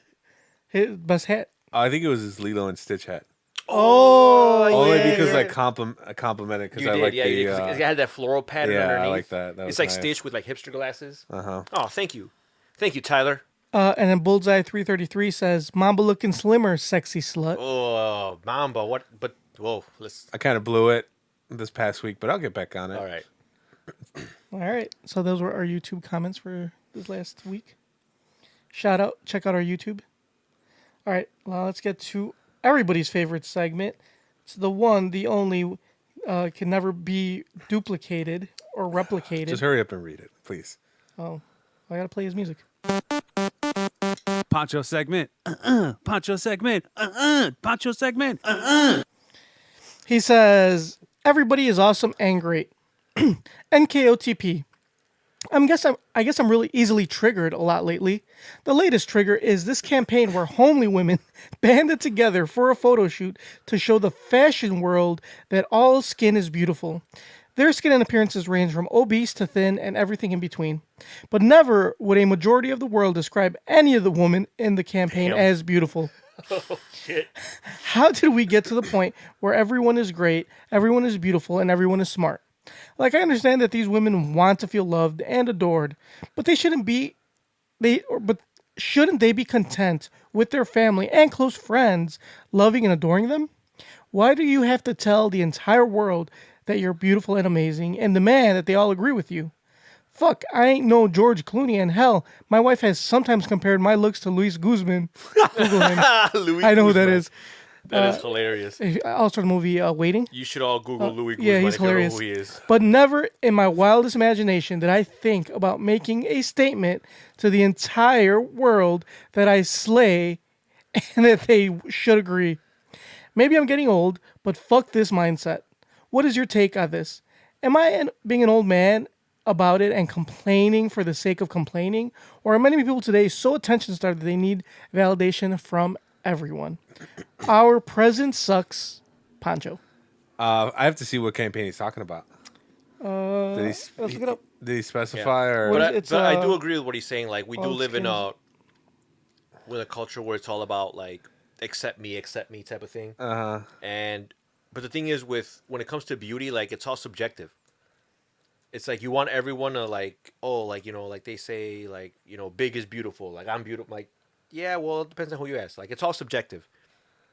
His best hat. I think it was his Lilo and Stitch hat. Oh, Only yeah, because yeah. I complimented because You I did, like yeah. the. 'Cause it had that floral pattern yeah, I underneath. like that. That It's was like nice. Stitch with like hipster glasses. Uh-huh. Oh, thank you, Tyler. and then Bullseye 333 says Mamba looking slimmer, sexy slut. Oh, Mamba. What? But whoa, let's. I kind of blew it this past week, but I'll get back on it. All right. All right. So those were our YouTube comments for this last week. Check out our YouTube. All right, now let's get to everybody's favorite segment. It's the one, the only, can never be duplicated or replicated. Just hurry up and read it, please. Oh, I gotta play his music. Pancho segment. Pancho segment. Pancho segment. He says, "Everybody is awesome and great." NKOTP. I guess I'm really easily triggered a lot lately. The latest trigger is this campaign where homely women banded together for a photo shoot to show the fashion world that all skin is beautiful. Their skin and appearances range from obese to thin and everything in between. But never would a majority of the world describe any of the women in the campaign as beautiful. Oh, shit. How did we get to the point where everyone is great, everyone is beautiful, and everyone is smart? Like, I understand that these women want to feel loved and adored, but shouldn't they be content with their family and close friends loving and adoring them? Why do you have to tell the entire world that you're beautiful and amazing and demand that they all agree with you? Fuck, I ain't no George Clooney, and hell, my wife has sometimes compared my looks to Luis Guzman. Google him. Louis I know who that Guzman. is. That is hilarious. Also, the movie Waiting. You should all Google Louis Guzman Yeah, he's if you don't know hilarious. who he is. But never in my wildest imagination did I think about making a statement to the entire world that I slay and that they should agree. Maybe I'm getting old, but fuck this mindset. What is your take on this? Am I being an old man about it and complaining for the sake of complaining? Or are many people today so attention-starved that they need validation from everyone? Our present sucks, Pancho. I have to see what campaign he's talking about. Did Let's look it up. Did he specify or? What But, is- I, it's, but I do agree with what he's saying. Like, we do all live in skins. a culture where it's all about, like, accept me type of thing. But the thing is, when it comes to beauty, like, it's all subjective. It's like you want everyone to, like, oh, like, you know, like they say, like, you know, big is beautiful. Like, I'm beautiful. Like, yeah, well, it depends on who you ask. Like, it's all subjective.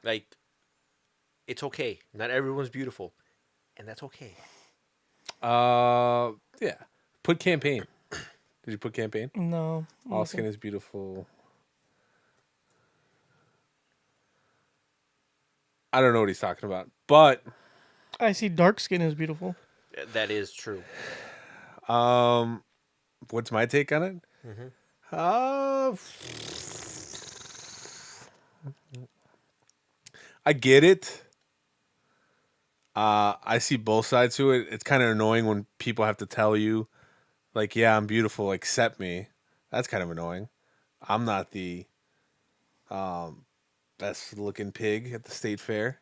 Like, it's okay. Not everyone's beautiful, and that's okay. Yeah. Put campaign. Did you put campaign? No. All skin is beautiful. I don't know what he's talking about, but I see dark skin is beautiful. That is true. what's my take on it? I get it. I see both sides to it. It's kind of annoying when people have to tell you, like, yeah, I'm beautiful, accept me. That's kind of annoying. I'm not the best looking pig at the state fair,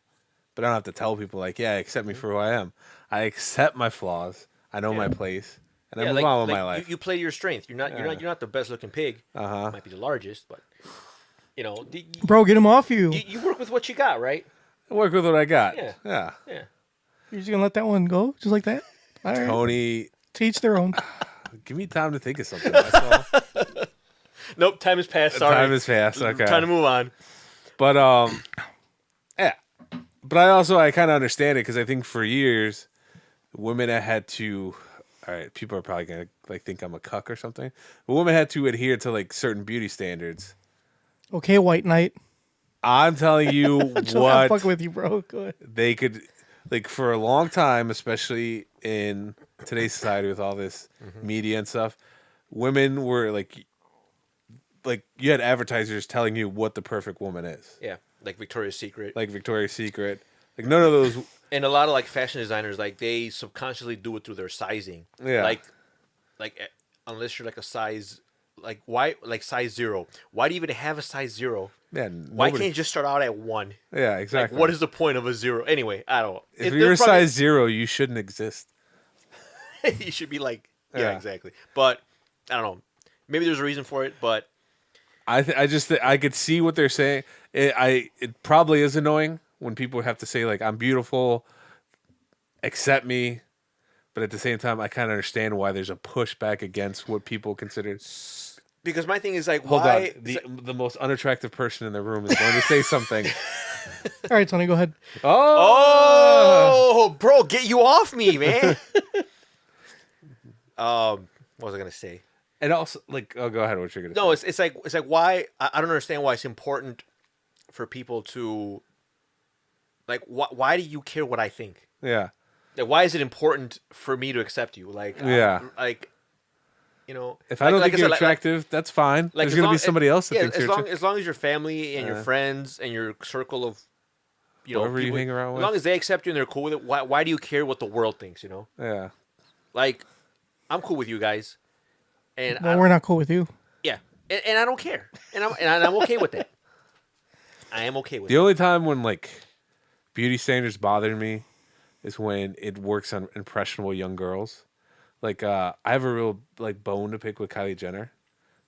but I don't have to tell people, like, yeah, accept me for who I am. I accept my flaws. I know my place, and I move on with my life. You play your strength. You're not the best looking pig. You might be the largest, but you know, Bro, get him off you. you work with what you got, right? I work with what I got. Yeah. Yeah. Yeah. You're just gonna let that one go, just like that? All right. Tony, Teach their own. give me time to think of something. That's all. Nope, time has passed. Sorry. Time has passed. Okay. Time to move on. But yeah. But I kind of understand it because I think for years, women had to. All right, people are probably gonna like think I'm a cuck or something. But women had to adhere to like certain beauty standards. Okay, White Knight. I'm telling you I'm what fucking with you, bro. Go ahead. they could, like, for a long time, especially in today's society with all this media and stuff, women were like you had advertisers telling you what the perfect woman is. Yeah, like Victoria's Secret. Like Victoria's Secret. Like none of those. And a lot of like fashion designers, like they subconsciously do it through their sizing. Yeah. Like unless you're like a size, like why, like size 0? Why do you even have a size 0? Yeah. Why can't you just start out at 1? Yeah, Like, exactly. what is the point of a 0? Anyway, I don't know. If you're a size 0, you shouldn't exist. you should be like, yeah, Yeah. exactly. But I don't know. Maybe there's a reason for it, but I could see what they're saying. It probably is annoying when people have to say like I'm beautiful, accept me, but at the same time I kind of understand why there's a pushback against what people consider. because my thing is like, Hold why? on, the most unattractive person in the room is going to say something. All right, Tony, go ahead. Oh, bro, get you off me, man. What was I gonna say? And also, like, oh, go ahead. What you're gonna No, say? it's like why I don't understand why it's important for people to like. Why do you care what I think? Yeah. Like, why is it important for me to accept you? Like, Yeah. like, you know, If I don't think I you're said, attractive, that's fine. like There's as gonna long- be somebody else that yeah, thinks as you're long attractive. as long as your family and your friends and your circle of, you know, Whoever you people, hang around as with. long as they accept you and they're cool with it, why do you care what the world thinks? You know, Yeah. like, I'm cool with you guys, and Well, we're not cool with you. yeah, and I don't care, and I'm okay with that. I am okay with The it. only time when like beauty standards bother me is when it works on impressionable young girls. Like I have a real like bone to pick with Kylie Jenner,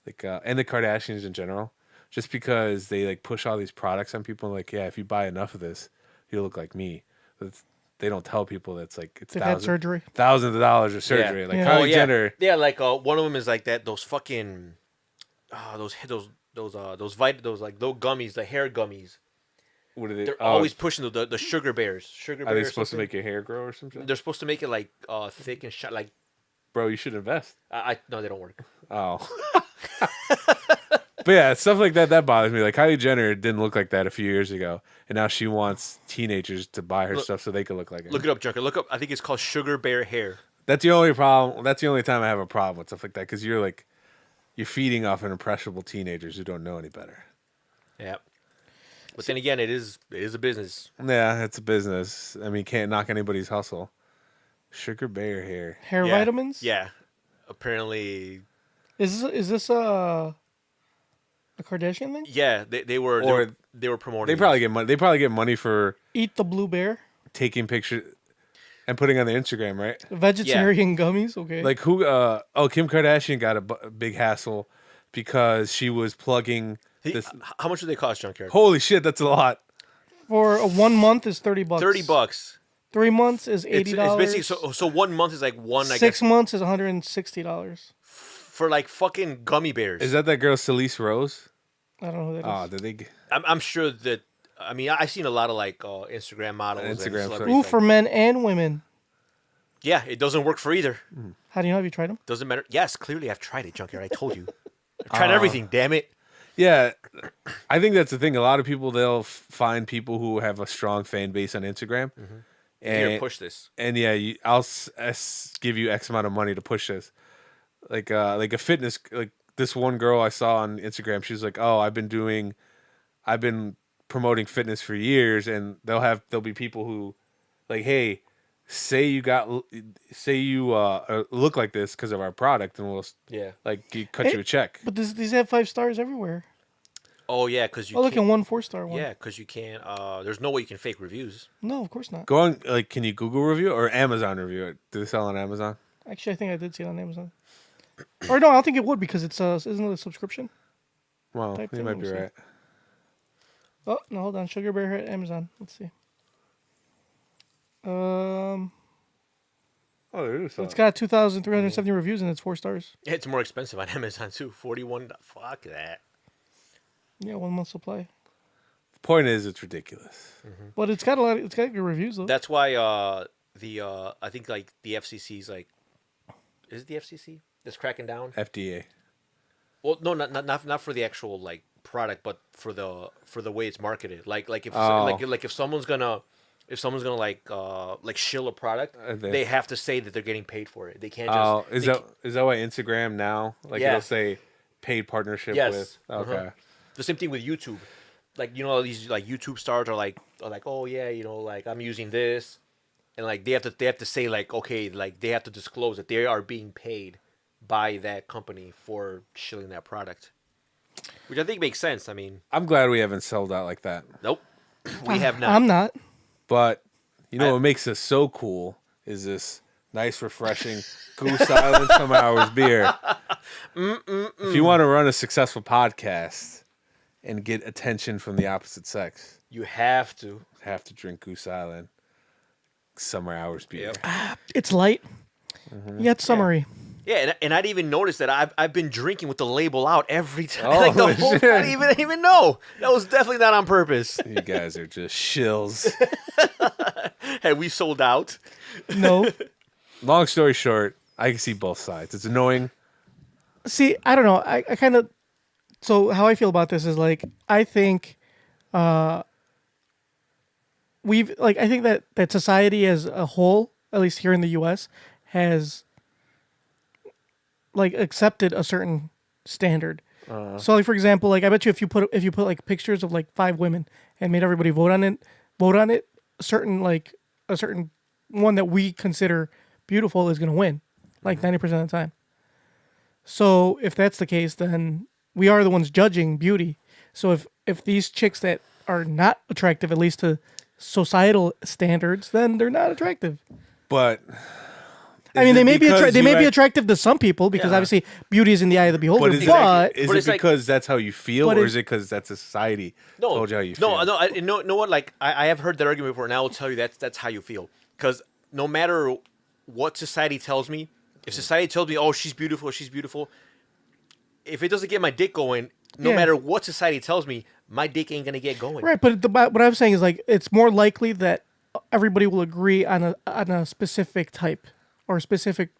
like and the Kardashians in general, just because they like push all these products on people. Like, yeah, if you buy enough of this, you'll look like me. But they don't tell people that's like it's They've had surgery. thousands of dollars of surgery. Like Yeah. Kylie Jenner, Yeah, like one of them is like that. Those fucking, those like little gummies, the hair gummies. what are they? They're always pushing the sugar bears. Sugar Are they bears. supposed to make your hair grow or something? They're supposed to make it like thick and shiny. Like Bro, you should invest. I no, they don't work. Oh. But yeah, stuff like that bothers me. Like Kylie Jenner didn't look like that a few years ago, and now she wants teenagers to buy her stuff so they can look like her. Look it up, Junker. Look up. I think it's called sugar bear hair. That's the only problem. That's the only time I have a problem with stuff like that because you're feeding off an impressionable teenagers who don't know any better. Yeah. But then again, it is a business. Yeah, it's a business. I mean, can't knock anybody's hustle. Sugar bear hair. Hair Yeah. vitamins. Yeah. Apparently, Is this a Kardashian thing? yeah. They were promoting. They probably get money. They probably get money for Eat the blue bear. taking pictures and putting on their Instagram, right? Vegetarian gummies. Okay. Like who? Kim Kardashian got a big hassle because she was plugging this. How much do they cost, Junkyard? Holy shit, that's a lot. For 1 month is $30. $30. 3 months is It's $80. basically so 1 month is like one. I 6 guess months is $160. for like fucking gummy bears. Is that girl Celeste Rose? I don't know who that is. Oh, did they? I'm sure that. I mean, I've seen a lot of like Instagram models. and Instagram, celebrities Ooh, like- for men and women. Yeah, it doesn't work for either. How do you know? Have you tried them? Doesn't matter. Yes, clearly I've tried it, Junkyard. I told you. I've tried everything. Damn it. Yeah, I think that's the thing. A lot of people they'll find people who have a strong fan base on Instagram, Here, and push this. and yeah, I'll give you X amount of money to push this. Like a fitness, like this one girl I saw on Instagram, she was like, "Oh, I've been promoting fitness for years," and there'll be people who, like, "Hey, say you look like this because of our product, and we'll Yeah. cut you a check." But these have 5 stars everywhere. Oh yeah, because you. Oh, look, can't, and one 4-star one. Yeah, because you can't. There's no way you can fake reviews. No, of course not. Go on, can you Google review or Amazon review it? Do they sell on Amazon? Actually, I think I did see it on Amazon. Or no, I don't think it would because it's isn't it a subscription? Well, Type you in, might let be me see. right. Oh no, hold on. Sugar Bear at Amazon. Let's see. Oh, there is. It's got 2,370 reviews and it's 4 stars. Yeah, it's more expensive on Amazon too. 41. Fuck that. Yeah, 1 month supply. The point is, it's ridiculous. But it's got it's got good reviews though. That's why I think like the FCC's like, is it the FCC that's cracking down? FDA. Well, no, not for the actual like product, but for the way it's marketed. Like if Oh. if someone's gonna like shill a product, they have to say that they're getting paid for it. They can't just. Oh, is they that why Instagram now? Like Yeah. it'll say paid partnership Yes. with. Okay. Uh-huh. The same thing with YouTube. Like, you know, these like YouTube stars are like, oh yeah, you know, like I'm using this, and like they have to say like, okay, like they have to disclose that they are being paid by that company for shilling that product, which I think makes sense. I mean, I'm glad we haven't sold out like that. nope, we have not. I'm not. But you know what makes us so cool is this nice, refreshing Goose Island Summer Hours beer. If you want to run a successful podcast and get attention from the opposite sex, You have to. have to drink Goose Island Summer Hours beer. Yep. It's light. Yet summery. Yeah, and I didn't even notice that I've been drinking with the label out every time. Oh, Like the whole, shit. I didn't even know. That was definitely not on purpose. You guys are just shills. Hey, we sold out. No. Long story short, I can see both sides. It's annoying. See, I don't know. I kind of. So how I feel about this is like I think we've like I think that society as a whole, at least here in the U.S., has like accepted a certain standard. So like for example, like I bet you if you put like pictures of like 5 women and made everybody vote on it, a certain one that we consider beautiful is going to win, like 90% of the time. So if that's the case, then we are the ones judging beauty. So if these chicks that are not attractive, at least to societal standards, then they're not attractive. But I mean, they may be because attractive to some people because obviously beauty is in the eye of the beholder. But is But it because that's how you feel, or is it because that's a society told you how you feel? No, what? Like I have heard that argument before, and I will tell you that's how you feel. Because no matter what society tells me, if society tells me, "Oh, she's beautiful," if it doesn't get my dick going, no matter what society tells me, my dick ain't gonna get going. right, but what I'm saying is like it's more likely that everybody will agree on a specific type or specific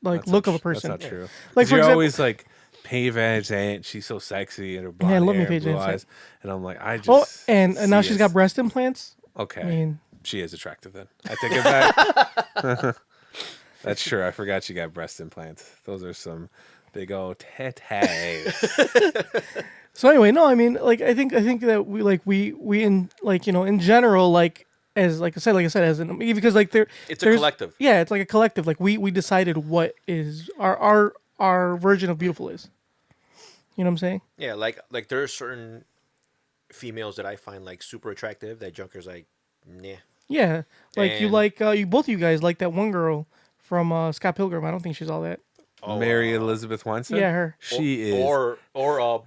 like look of a person. That's not true. Like for you're example, always like Paige Van Zandt, she's so sexy and her blonde I love me hair, Paige blue Van Zandt. eyes, and I'm like, I just oh, and now see she's it. got breast implants. Okay, I mean, she is attractive then. I take it back. That's true. I forgot she got breast implants. Those are some big old titties. so anyway, no, I mean, like I think that we in like in general like as like I said as in because like It's a collective. Yeah, it's like a collective. Like we decided what is our version of beautiful is. You know what I'm saying? Yeah, like there are certain females that I find like super attractive that Junker's like, nah. Yeah, like you And- like you both of you guys like that one girl from Scott Pilgrim. I don't think she's all that. Mary Elizabeth Weinstein. Yeah, her. She is. Or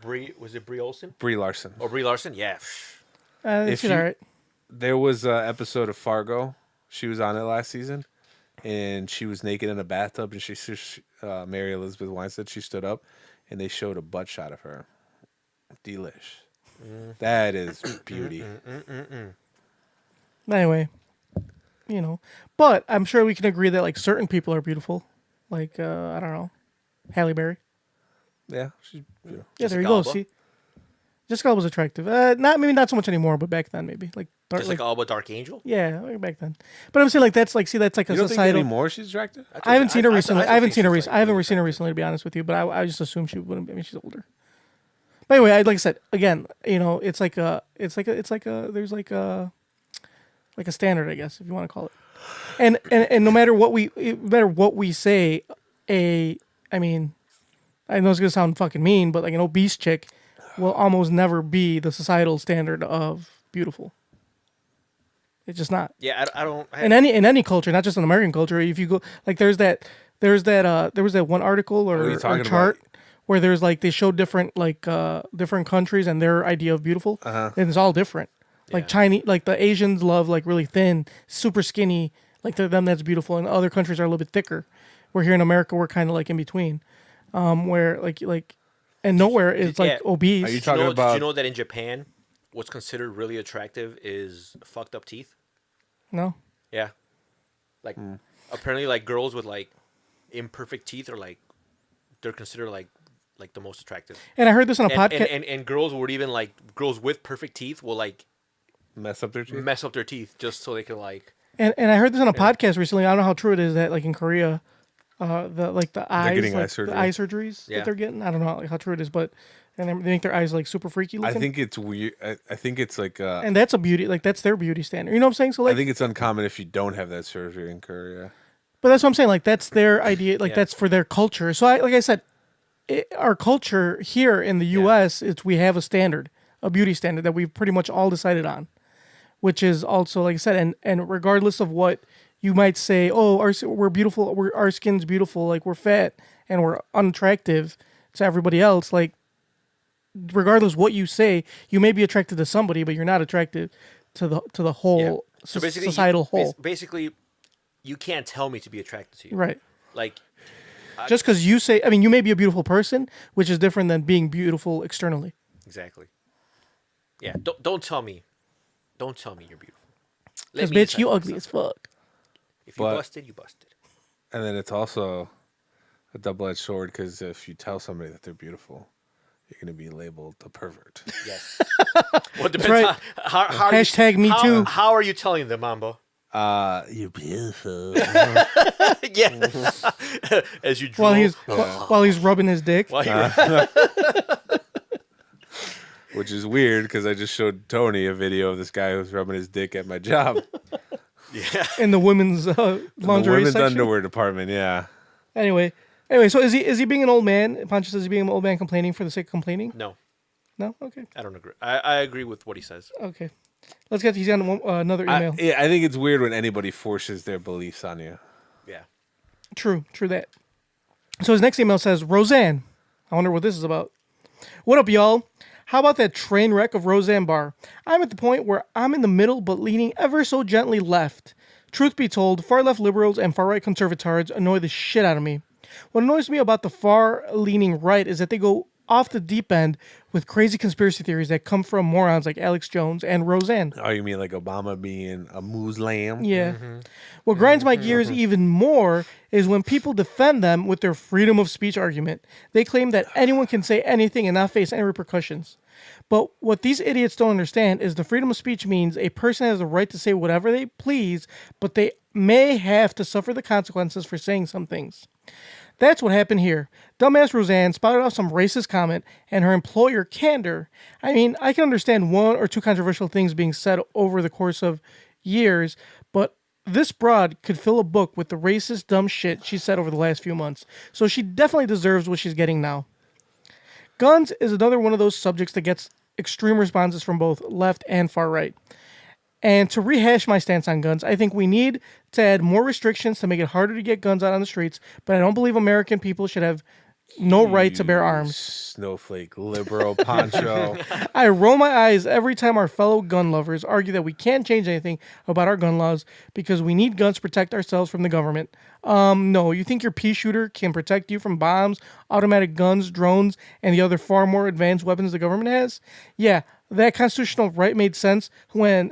Brie, was it Brie Olsen? Brie Larson. Or Brie Larson? Yeah. If She's you- all right. There was an episode of Fargo. She was on it last season, and she was naked in a bathtub. And she Mary Elizabeth Weinstein, she stood up, and they showed a butt shot of her. Delish. That is beauty. Anyway, but I'm sure we can agree that like certain people are beautiful. Like I don't know, Halle Berry. Yeah, she's beautiful. Yeah, there you Jessica go. Alba. See, Jessica Alba was attractive. Not so much anymore, but back then maybe like Just like Alba Dark Angel? yeah, like back then. But I'm saying like that's like a You don't think societal. anymore she's attractive? I haven't seen her recently. I haven't seen her recently. recently. I haven't seen her recently, to be honest with you. But I just assume she wouldn't. I mean, she's older. But anyway, like I said again, it's like a there's like a standard, I guess, if you want to call it. And no matter what we say, I mean, I know it's gonna sound fucking mean, but like an obese chick will almost never be the societal standard of beautiful. It's just not. Yeah, I don't. In any culture, not just in American culture. If you go like there was that one article What are or you talking chart about? where there's like they showed different different countries and their idea of beautiful, and it's all different. Like Yeah. Chinese, like the Asians love like really thin, super skinny, like to them that's beautiful, and other countries are a little bit thicker. We're here in America, we're kind of like in between, where like and nowhere is like Yeah. obese. Are you Did talking did about? you know that in Japan, what's considered really attractive is fucked up teeth? No, Yeah. Like, apparently, like, girls with, like, imperfect teeth are, like, they're considered, like the most attractive. and I heard this on a podcast. And girls would even, like, girls with perfect teeth will, like, Mess up their teeth? mess up their teeth just so they can, like... And I heard this on a podcast recently. I don't know how true it is that like in Korea, the eyes, getting eye like, surgery. the eye surgeries Yeah. that they're getting. I don't know like, how true it is, but and they make their eyes like super freaky I looking. think it's weird. I think it's like. And that's a beauty, like that's their beauty standard. You know what I'm saying? So like, I think it's uncommon if you don't have that surgery in Korea. but that's what I'm saying. Like that's their idea. Like Yeah. that's for their culture. So like I said, our culture here in the U.S. we have a standard, a beauty standard that we've pretty much all decided on, which is also like I said, and regardless of what you might say, oh, we're beautiful, our skin's beautiful, like we're fat and we're unattractive to everybody else. Like regardless what you say, you may be attracted to somebody, but you're not attracted to the whole societal whole. Basically, you can't tell me to be attracted to you. Right. Like, Just because you say, I mean, you may be a beautiful person, which is different than being beautiful externally. exactly. Yeah, don't tell me. Don't tell me you're beautiful. Let Because me bitch, decide you for ugly myself. as fuck. If you But- busted, you busted. And then it's also a double-edged sword because if you tell somebody that they're beautiful, you're gonna be labeled a pervert. Yes. Well, it depends right. how are Hashtag me too. How are you telling them, Mambo? You're beautiful. Yeah. As you draw. While he's rubbing his dick. While you Which is weird because I just showed Tony a video of this guy who's rubbing his dick at my job. yeah. In the women's The lingerie women's section. underwear department, yeah. Anyway, so is he being an old man? Pancho says he's being an old man complaining for the sake of complaining. No, No, okay, I don't agree. I agree with what he says. okay. Let's get. He's got another email. I think it's weird when anybody forces their beliefs on you. Yeah. True that. So his next email says, Roseanne. I wonder what this is about. What up, y'all? How about that train wreck of Roseanne Barr? I'm at the point where I'm in the middle but leaning ever so gently left. Truth be told, far-left liberals and far-right conservatards annoy the shit out of me. What annoys me about the far-leaning right is that they go off the deep end with crazy conspiracy theories that come from morons like Alex Jones and Roseanne. Oh, you mean like Obama being a Muslim? Yeah. What grinds my gears even more is when people defend them with their freedom of speech argument. They claim that anyone can say anything and not face any repercussions. But what these idiots don't understand is the freedom of speech means a person has the right to say whatever they please, but they may have to suffer the consequences for saying some things. That's what happened here. Dumbass Roseanne spouted off some racist comment, and her employer canned her. I mean, I can understand one or two controversial things being said over the course of years, but this broad could fill a book with the racist, dumb shit she said over the last few months. So she definitely deserves what she's getting now. Guns is another one of those subjects that gets extreme responses from both left and far right. And to rehash my stance on guns, I think we need to add more restrictions to make it harder to get guns out on the streets, but I don't believe American people should have no right to bear arms. Snowflake, liberal, Pancho. I roll my eyes every time our fellow gun lovers argue that we can't change anything about our gun laws because we need guns to protect ourselves from the government. No, you think your pea shooter can protect you from bombs, automatic guns, drones, and the other far more advanced weapons the government has? Yeah, that constitutional right made sense when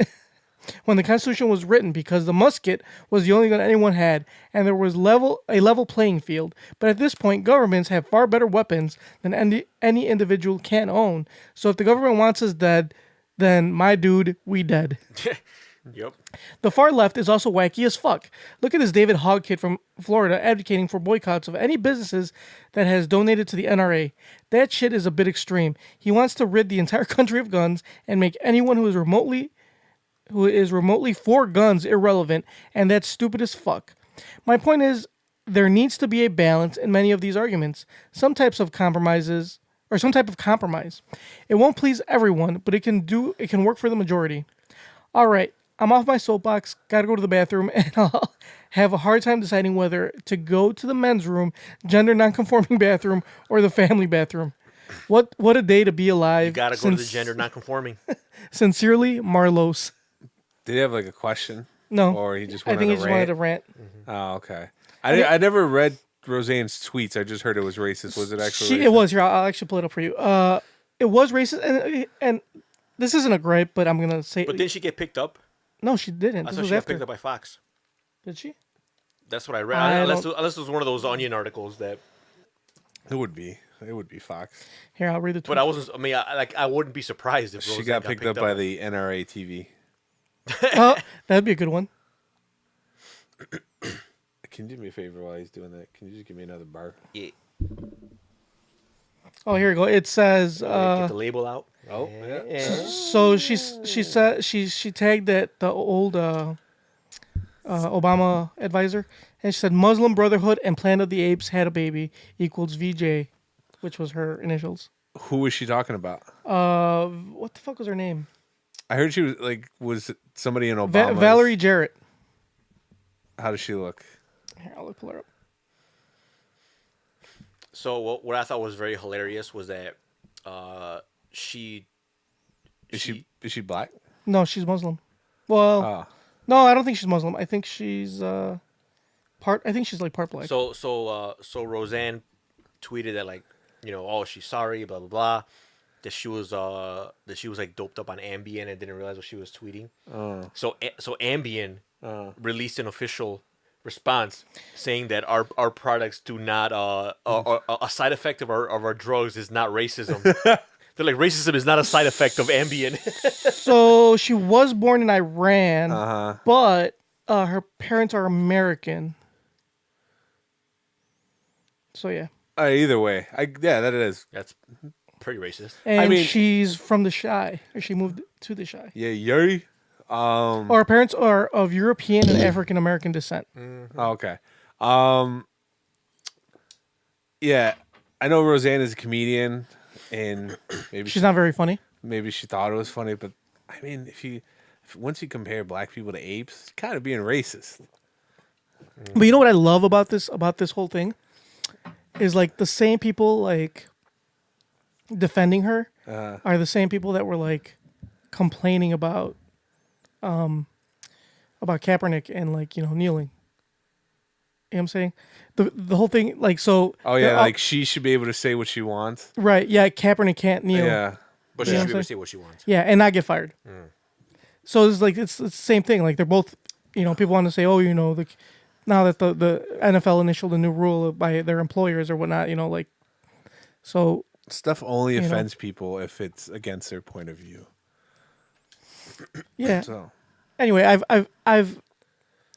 the Constitution was written because the musket was the only gun anyone had, and there was a level playing field. But at this point, governments have far better weapons than any individual can own. So if the government wants us dead, then my dude, we dead. Yep. The far left is also wacky as fuck. Look at this David Hogg kid from Florida advocating for boycotts of any businesses that has donated to the NRA. That shit is a bit extreme. He wants to rid the entire country of guns and make anyone who is remotely for guns irrelevant, and that's stupid as fuck. My point is, there needs to be a balance in many of these arguments. Some type of compromise. It won't please everyone, but it can work for the majority. All right, I'm off my soapbox, gotta go to the bathroom, and I'll have a hard time deciding whether to go to the men's room, gender non-conforming bathroom, or the family bathroom. What a day to be alive. You gotta go to the gender non-conforming. Sincerely, Marlos. Did he have like a question? No. Or he just I wanted think he to just rant? wanted to rant. Oh, okay. I never read Roseanne's tweets. I just heard it was racist. Was it actually racist? It was. Here, I'll actually pull it up for you. It was racist, and this isn't a gripe, but I'm going to say... But didn't she get picked up? No, she didn't. I This thought was she got after. picked up by Fox. Did she? That's what I read. I Unless don't- it was one of those Onion articles that... It would be. It would be Fox. Here, I'll read the tweet. But I wasn't... I mean, I wouldn't be surprised if She Roseanne got picked up by the NRA TV. Oh, that'd be a good one. Can you do me a favor while he's doing that? Can you just give me another bar? Yeah. Oh, here we go. It says... Get the label out. Oh, yeah. So she said she tagged the old Obama advisor, and she said Muslim Brotherhood and Planet of the Apes had a baby equals VJ, which was her initials. Who was she talking about? What the fuck was her name? I heard she was somebody in Obama. Valerie Jarrett. How does she look? Here, I'll pull her up. So what I thought was very hilarious was that she Is she black? No, she's Muslim. Well, Oh. no, I don't think she's Muslim. I think she's part. I think she's like part black. so Roseanne tweeted that, like, oh, she's sorry, blah blah blah. That she was like doped up on Ambien and didn't realize what she was tweeting. So Ambien released an official response saying that our products do not a side effect of our drugs is not racism. They're like, racism is not a side effect of Ambien. So she was born in Iran, Uh-huh. but her parents are American. So yeah, Either way, yeah, that it is. That's pretty racist. and mean- she's from the Shy. Or she moved to the Shy. Yeah, Yuri. Or her parents are of European and African American descent. Oh, okay. Yeah, I know Roseanne is a comedian, and maybe She's not very funny. maybe she thought it was funny, but I mean, if once you compare black people to apes, it's kind of being racist. But you know what I love about this whole thing is like the same people like defending her are the same people that were like complaining about Kaepernick and like kneeling. You know what I'm saying? The whole thing like so. Oh yeah, they're all- like she should be able to say what she wants. right. Yeah, Kaepernick can't kneel. Yeah, But she Yeah. should be able to say what she wants. Yeah, and not get fired. So it's like it's the same thing. Like they're both, people want to say, oh, now that the NFL initialed a new rule by their employers or whatnot, like, so stuff only You know. offends people if it's against their point of view. yeah. So Anyway, I've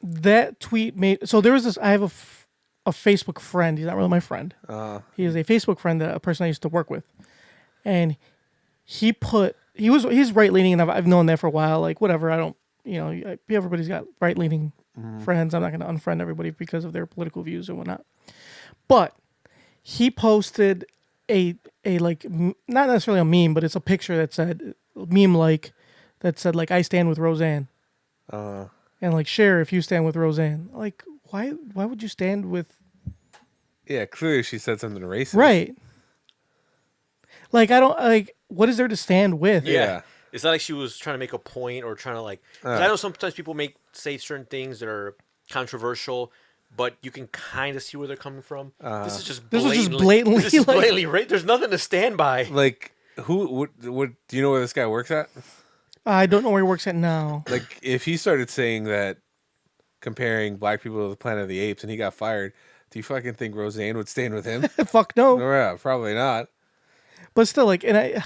that tweet made. So there was this. I have a Facebook friend. He's not really my friend. He is a Facebook friend that a person I used to work with, and he's right leaning, and I've known that for a while. Like whatever, I don't. Everybody's got right leaning friends. I'm not going to unfriend everybody because of their political views or whatnot. But he posted a like not necessarily a meme, but it's a picture that said I stand with Roseanne. And like share if you stand with Roseanne. Like why would you stand with yeah, clearly she said something racist. right? Like I don't like what is there to stand with? Yeah. It's not like she was trying to make a point or trying to like. 'Cause I know sometimes people say certain things that are controversial, but you can kind of see where they're coming from. This is just This was just blatantly. This is like- blatantly right. There's nothing to stand by. Like what do you know where this guy works at? I don't know where he works at now. Like if he started saying that, comparing black people to the Planet of the Apes, and he got fired, do you fucking think Roseanne would stand with him? Fuck no. Yeah, probably not. But still, like, and I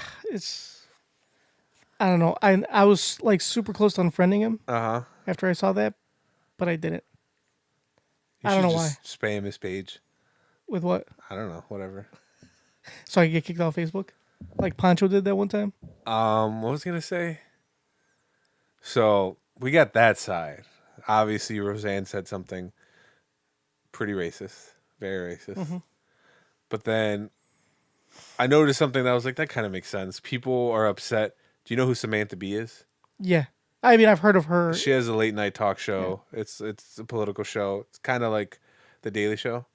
don't know. I was like super close to unfriending him after I saw that, but I didn't. You I don't should know why. just spam his page. With what? I don't know. Whatever. So I could get kicked off Facebook, like Pancho did that one time. What was I gonna say? So we got that side. Obviously, Roseanne said something pretty racist, very racist. But then I noticed something that was like, that kind of makes sense. People are upset. Do you know who Samantha Bee is? Yeah, I mean I've heard of her. She has a late night talk show. Yeah. It's a political show. It's kind of like The Daily Show.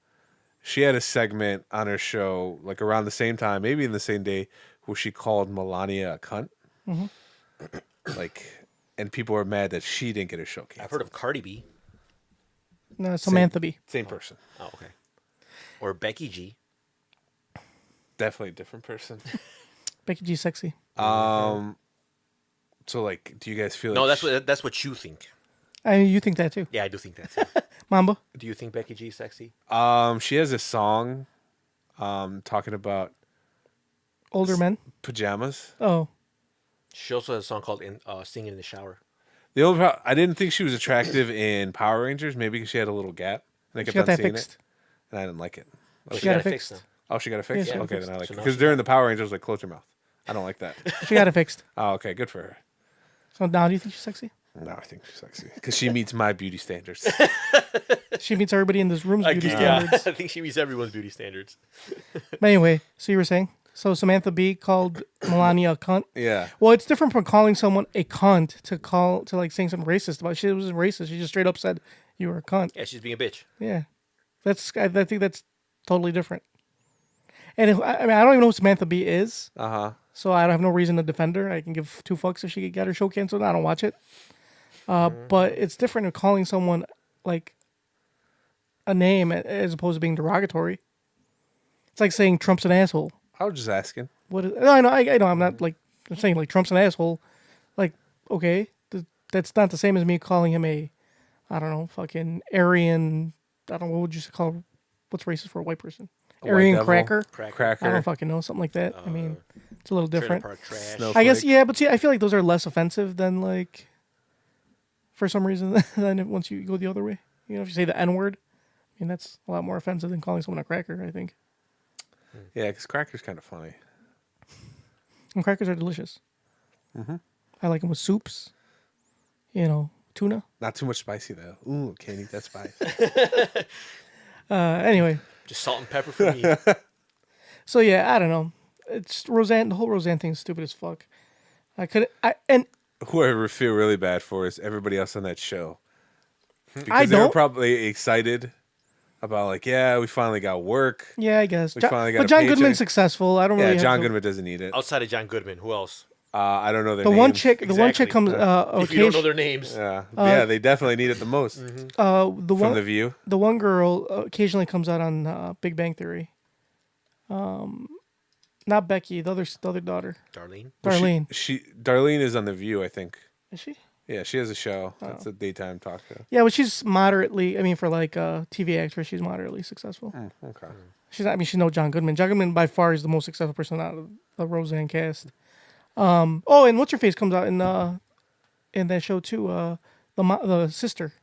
She had a segment on her show like around the same time, maybe in the same day, where she called Melania a cunt. Like, and people were mad that she didn't get her show canceled. I've heard of Cardi B. No, Samantha Bee. Same person. Oh, okay. Or Becky G. Definitely a different person. Becky G sexy. So like, do you guys feel No, like that's what you think. I mean, you think that too, Yeah, I do think that too. Mamba? Do you think Becky G is sexy? she has a song talking about Older men? pajamas. Oh, She also has a song called "Singing in the Shower." The only I didn't think she was attractive in Power Rangers, maybe because she had a little gap. And I she kept got on that seeing fixed. it, and I didn't like it. But She got it fixed. now. Oh, she got it fixed? Yeah, she got it Okay, fixed. then I like So it. now Because she- during the Power Rangers, I was like, close your mouth. I don't like that. She got it fixed. Oh, okay, good for her. So now, do you think she's sexy? No, I think she's sexy. Because she meets my beauty standards. She meets everybody in this room's beauty Yeah, standards. I think she meets everyone's beauty standards. But anyway, so you were saying? So Samantha Bee called Melania a cunt? Yeah. Well, it's different from calling someone a cunt to like saying something racist about. She wasn't racist. She just straight up said you were a cunt. Yeah, she's being a bitch. Yeah, I think that's totally different. And I mean, I don't even know who Samantha Bee is, so I don't have no reason to defend her. I can give two fucks if she got her show canceled. I don't watch it. But it's different than calling someone like a name as opposed to being derogatory. It's like saying Trump's an asshole. I was just asking. What is? No, I know. I'm not like I'm saying like Trump's an asshole. Like, okay, that's not the same as me calling him a I don't know, fucking Aryan. I don't know, what would you call, what's racist for a white person? A white Aryan devil. cracker. Cracker. I don't fucking know, something like that. I mean, it's a little Trailer different. park trash. Snow- I guess, Snowflake. yeah, but see, I feel like those are less offensive than like, for some reason, than once you go the other way. You know, if you say the N word, I mean, that's a lot more offensive than calling someone a cracker, I think. Yeah, because cracker's kind of funny. And crackers are delicious. Mm-hmm. I like them with soups, you know, tuna. Not too much spicy though. Ooh, can't eat that spice. Anyway, Just salt and pepper for me. so yeah, I don't know. It's Roseanne. The whole Roseanne thing's stupid as fuck. And Who I feel really bad for is everybody else on that show. Because I they were don't. probably excited about like, yeah, we finally got work. Yeah, I guess. We finally got but a John paycheck. Goodman's successful. I don't Yeah, really. John have to, Goodman doesn't need it. Outside of John Goodman, who else? I don't know their The names. one chick. The one chick Exactly. comes. If you don't know their names. Yeah, they definitely need it the most The from one. The View. The one girl occasionally comes out on Big Bang Theory. Not Becky. The other daughter. Darlene. Darlene. Darlene is on The View, I think. Is she? Yeah, she has a show. Oh. That's a daytime talk show. Yeah, but she's moderately. I mean, for like a TV actress, she's moderately successful. Okay. She's not. I mean, she's no John Goodman. John Goodman by far is the most successful person out of the Roseanne cast. Oh, and what's her face comes out in that show too. The sister,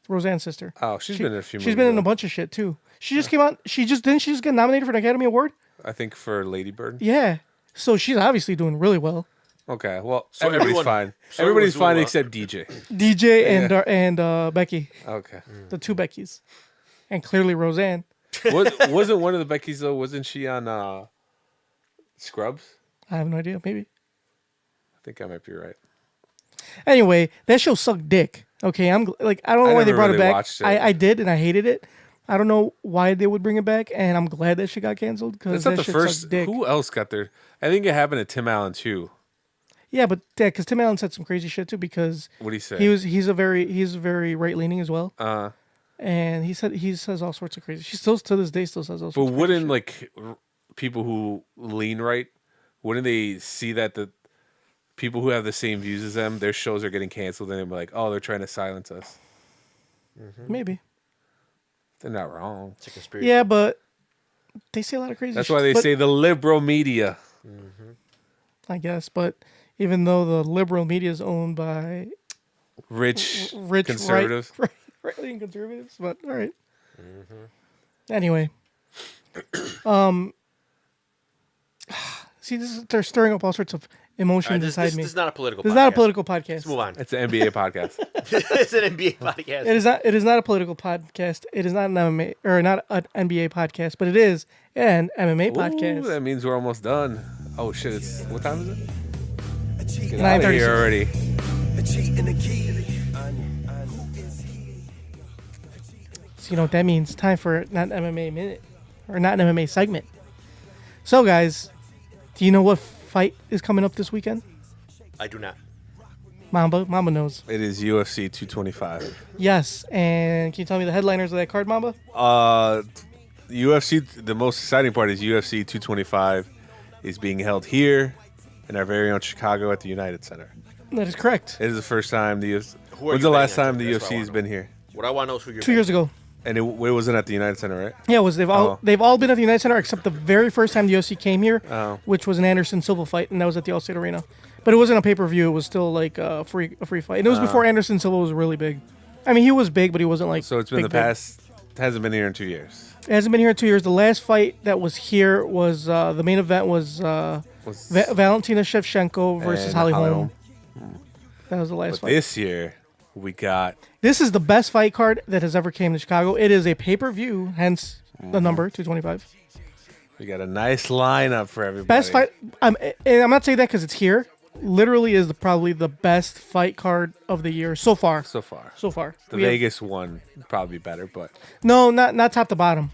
Roseanne's sister. Oh, she's been in a few movies. She's been in though. a bunch of shit too. She just came out. She just get nominated for an Academy Award. I think for Lady Bird. Yeah. So she's obviously doing really well. Okay, well, So everybody's everyone- fine. so Everybody's everyone's fine doing except DJ. DJ and Becky, Okay. the two Beckys, and clearly Roseanne. Wasn't one of the Beckys though? Wasn't she on Scrubs? I have no idea. Maybe. I think I might be right. Anyway, that show sucked dick. Okay, I don't know I why they never brought it really back. watched it. I did, and I hated it. I don't know why they would bring it back, and I'm glad that shit got canceled because That's not that the shit first. sucked dick. Who else got there? I think it happened to Tim Allen too. Yeah, but yeah, because Tim Allen said some crazy shit too because What do you say? he's very right leaning as well, and he says all sorts of crazy. She still to this day still says all sorts. But of crazy wouldn't shit. like people who lean right, wouldn't they see that the people who have the same views as them, their shows are getting canceled, and they're like, oh, they're trying to silence us. Maybe? They're not wrong. It's a conspiracy. Yeah, but they say a lot of crazy. That's shit. why they But- say the liberal media. I guess, but even though the liberal media is owned by Rich conservatives, conservatives. right leaning conservatives, but all right. Anyway, see, they're stirring up all sorts of emotions All right, this inside me. is not a political This podcast. is not a political podcast. Let's move on. It's an NBA podcast. It's an NBA podcast. It is not. It is not a political podcast. It is not an MMA or not an NBA podcast, but it is an MMA podcast. Ooh, that means we're almost done. Oh shit! It's what time is it? Get 9:36. out of here already. So you know what that means? Time for not an MMA minute or not an MMA segment. So guys, do you know what fight is coming up this weekend? I do not. Mamba knows. It is UFC 225. Yes, and can you tell me the headliners of that card, Mamba? UFC. The most exciting part is UFC 225 is being held here in our very own Chicago at the United Center. That is correct. It is the first time the UFC. Who are When's you the last betting on? time the That's what I UFC has wanna been here? What I want to know is who you're 2 years ago. And it wasn't at the United Center, right? Yeah, it was they've all been at the United Center except the very first time the UFC came here, Oh. which was an Anderson Silva fight, and that was at the Allstate Arena. But it wasn't a pay-per-view; it was still like a free fight, and it was before Anderson Silva was really big. I mean, he was big, but he wasn't like. So it's been big, the past. It hasn't been here in 2 years. It hasn't been here in 2 years. The last fight that was here was the main event was Valentina Shevchenko versus And Holly Holly Holm. That was the last But fight. this year we got This is the best fight card that has ever came to Chicago. It is a pay-per-view, hence the number 225. we got a nice lineup for everybody. Best fight. And I'm not saying that because it's here. Literally is probably the best fight card of the year so far. so far. So far. The We have- Vegas one would probably be better, but No, not top to bottom.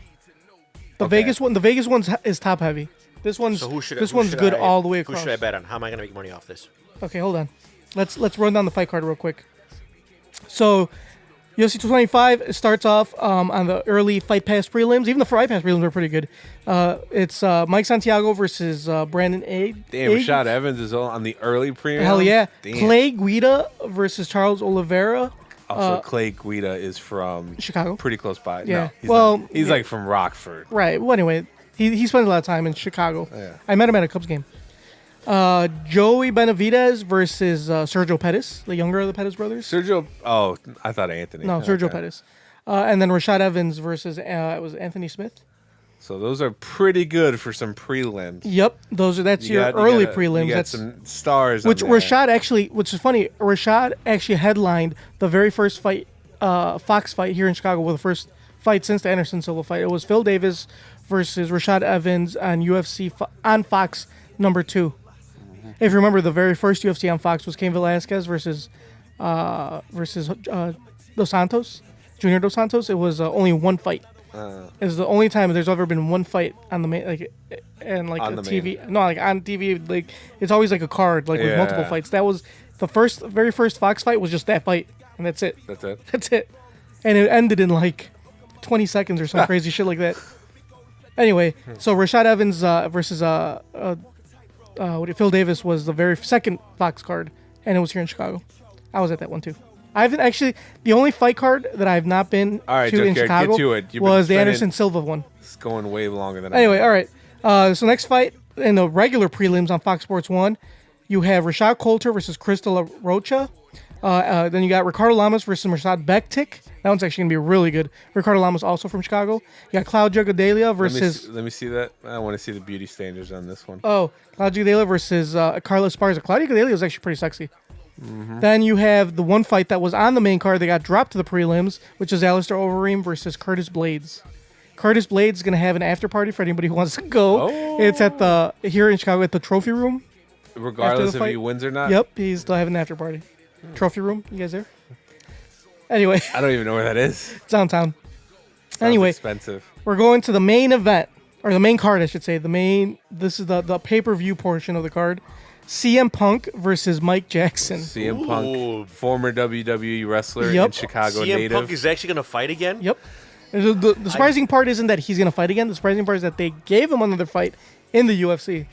The Okay. Vegas one. The Vegas one's is top heavy. This one's So who should this who one's should good I- all the way Who across. should I bet on? How am I going to make money off this? Okay, hold on. Let's run down the fight card real quick. So, UFC 225 starts off on the early Fight Pass prelims. Even the Fight Pass prelims are pretty good. It's Mike Santiago versus Brandon A. damn, Rashad Evans is on the early premium. Hell yeah. Damn. Clay Guida versus Charles Oliveira. Also, Clay Guida is from Chicago. pretty close by. Yeah. No, he's Well, not. He's like from Rockford. Right. Well, anyway, he spends a lot of time in Chicago. Yeah. I met him at a Cubs game. Joey Benavidez versus Sergio Pettis, the younger of the Pettis brothers. Sergio. Oh, I thought Anthony. No, Sergio Okay. Pettis. And then Rashad Evans versus it was Anthony Smith. So those are pretty good for some prelims. Yep, that's your early prelims. You got That's some stars. which on there. Rashad actually, which is funny. Rashad actually headlined the very first fight, Fox fight here in Chicago, with the first fight since the Anderson Silva fight. It was Phil Davis versus Rashad Evans on UFC on Fox number 2. If you remember, the very first UFC on Fox was Cain Velasquez versus Dos Santos, Junior Dos Santos. It was only one fight. It's the only time there's ever been one fight on the main, On the TV. No, like on TV, like it's always like a card, like with multiple Yeah. fights. That was the very first Fox fight was just that fight, and that's it. That's it. That's it. And it ended in like 20 seconds or some crazy shit like that. Anyway, so Rashad Evans versus Phil Davis was the very second Fox card, and it was here in Chicago. I was at that one too. I haven't actually. The only fight card that I've not been All right, to in Jared, get Chicago to it. You've been was the spending- Anderson Silva one. It's going way longer than. Anyway, I all right. So next fight in the regular prelims on Fox Sports 1, you have Rashad Coulter versus Chris De La Rocha. Then you got Ricardo Lamas versus Mirsad Bektik. That one's actually going to be really good. Ricardo Lamas also from Chicago. You got Claudio Gadelha versus... Let me see that. I want to see the beauty standards on this one. Claudio Gadelha versus Carlos Esparza. Claudio Gadelha was actually pretty sexy. Then you have the one fight that was on the main card that got dropped to the prelims, which is Alistair Overeem versus Curtis Blades. Curtis Blades is going to have an after party for anybody who wants to go. Oh. It's at here in Chicago at the Trophy Room. Regardless if fight? he wins or not. Yep, he's still having an after party. Trophy Room, you guys there? Anyway, I don't even know where that is. it's downtown. Sounds Anyway, expensive. we're going to the main event, or the main card, I should say. This is the pay-per-view portion of the card. CM Punk versus Mike Jackson. CM Ooh. Punk, former WWE wrestler Yep. in Chicago CM native. Punk is actually going to fight again? Yep. The surprising part isn't that he's going to fight again. The surprising part is that they gave him another fight in the UFC.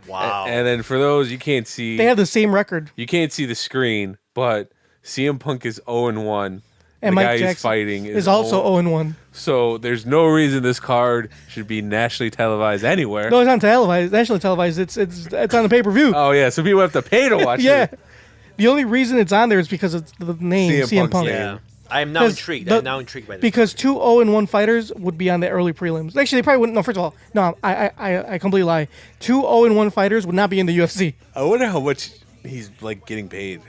Wow. And then for those you can't see, They have the same record. you can't see the screen, but CM Punk is 0-1. And the Mike guy Jackson he's fighting is also 0-1. So there's no reason this card should be nationally televised anywhere. No, it's not televised. Nationally televised. It's on the pay-per-view. Oh yeah, so people have to pay to watch Yeah. it. The only reason it's on there is because it's the name CM CM Punk's Punk. name. yeah. I am now 'Cause intrigued. the- I'm now intrigued by this. Because 2 0-1 fighters would be on the early prelims. Actually, they probably wouldn't. No, first of all, no, I completely lie. 2 0-1 fighters would not be in the UFC. I wonder how much he's like getting paid.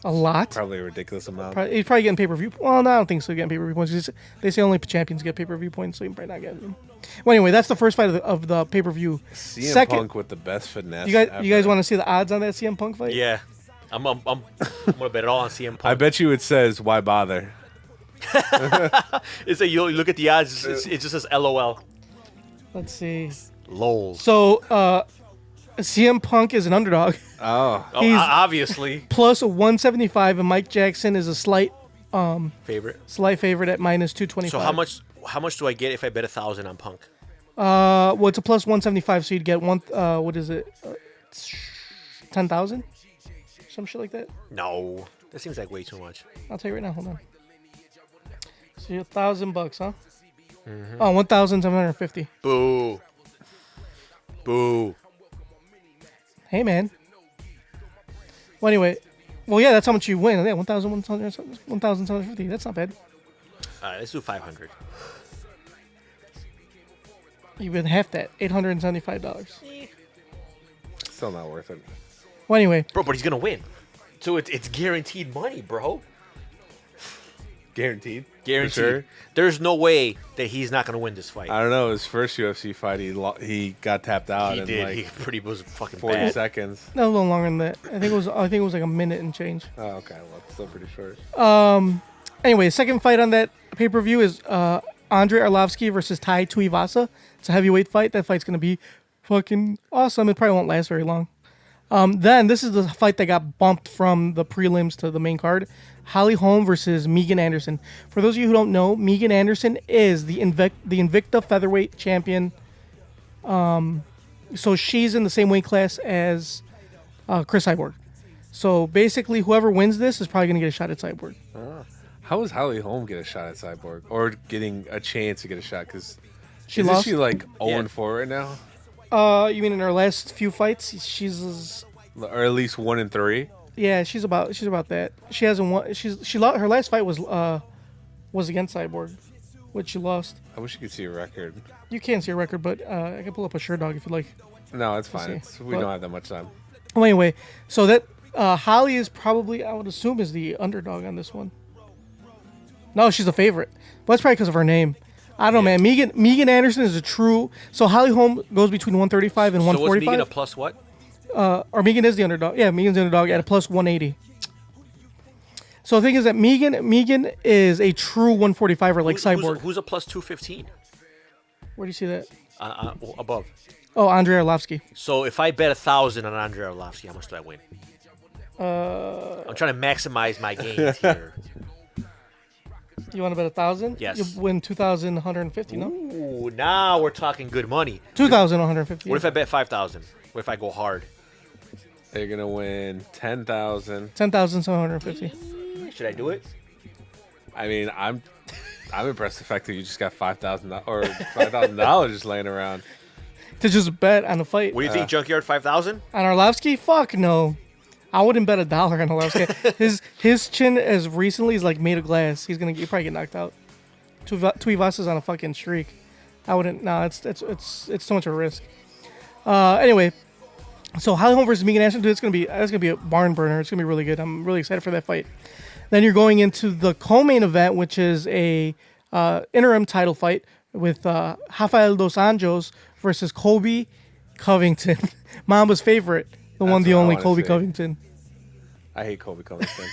A lot. Probably a ridiculous amount. He's probably getting pay-per-view. Well, no, I don't think so. Getting pay-per-view points. They say only champions get pay-per-view points, so you probably not get them. Well, anyway, that's the first fight of the pay-per-view. CM Second, Punk with the best finesse. you guys ever. want to see the odds on that CM Punk fight? Yeah. I'm going to bet it all on CM Punk. I bet you it says why bother. It's like you look at the odds, it just says LOL. Let's see. Lol. So, CM Punk is an underdog, Oh, Oh, he's- obviously. plus 175, and Mike Jackson is a slight Favorite. favorite at minus 225. So how much do I get if I bet 1,000 on Punk? Well, it's a plus 175, so you'd get what is it? 10,000? Some shit like that. No. That seems like way too much. I'll tell you right now. Hold on. So $1,000, huh? Oh, 1,750. Boo. Boo. Hey, man. Well, anyway. Well, yeah, that's how much you win. Yeah, 1,750. That's not bad. All right, let's do 500. You win half that. $875. still not worth it. Well, anyway. Bro, but he's going to win. So it's guaranteed money, bro. Guaranteed. Guaranteed. For sure. There's no way that he's not going to win this fight. I don't know. His first UFC fight, he got tapped out He in did. like He pretty was fucking 40 bad. seconds. No, a little longer than that. I think it was like a minute and change. Oh, okay. Well, it's still pretty short. Anyway, second fight on that pay-per-view is Andrei Arlovsky versus Tai Tuivasa. It's a heavyweight fight. That fight's going to be fucking awesome. It probably won't last very long. Then this is the fight that got bumped from the prelims to the main card. Holly Holm versus Megan Anderson. For those of you who don't know, Megan Anderson is the Invicta featherweight champion. So she's in the same weight class as Chris Cyborg. So basically, whoever wins this is probably going to get a shot at Cyborg. How does Holly Holm get a shot at Cyborg or getting a chance to get a shot? Because She isn't lost. she like 0-4 right now, You mean in her last few fights? She's or at least 1-3? yeah. She's about that. She hasn't won. She lost. Her last fight was against Cyborg, which she lost. I wish you could see a record. You can't see a record, but I can pull up a shirt dog if you like. No, it's fine. see. We Well- don't have that much time. Well, anyway, so that Holly is probably, I would assume, is the underdog on this one. No, she's a favorite. But that's probably because of her name. I don't know, man. Megan Anderson is a true. So Holly Holm goes between 135 and So was 145. Megan a plus what? Or Megan is the underdog. Yeah, Megan's the underdog at a plus 180. So the thing is that Megan is a true 145er like Cyborg. Who's a plus 215? Where do you see that? Above. Oh, Andrei Arlovsky. So if I bet 1,000 on Andrei Arlovsky, how much do I win? I'm trying to maximize my gains here. You want to bet 1,000? Yes. You win 2,150. No, Ooh, now we're talking good money. 2,150. What if I bet 5,000? What if I go hard? They're gonna win 10,000. 10,750. Should I do it? I mean, I'm impressed the fact that you just got $5,000 or $5,000 just laying around. To just bet on a fight. What do you think, Junkyard? 5,000? On Arlovsky? Fuck no. I wouldn't bet $1 on Arlovsky. his chin as recently is like made of glass. He'll probably get knocked out. Tuivasa is on a fucking streak. I wouldn't. No, it's too much of a risk. Anyway, so Holly Holm versus Megan Anderson, dude, that's gonna be a barn burner. It's gonna be really good. I'm really excited for that fight. Then you're going into the co-main event, which is a interim title fight with Rafael Dos Anjos versus Colby Covington, Mamba's favorite, the one, the what I only wanna Colby see. Covington. I hate Colby Covington.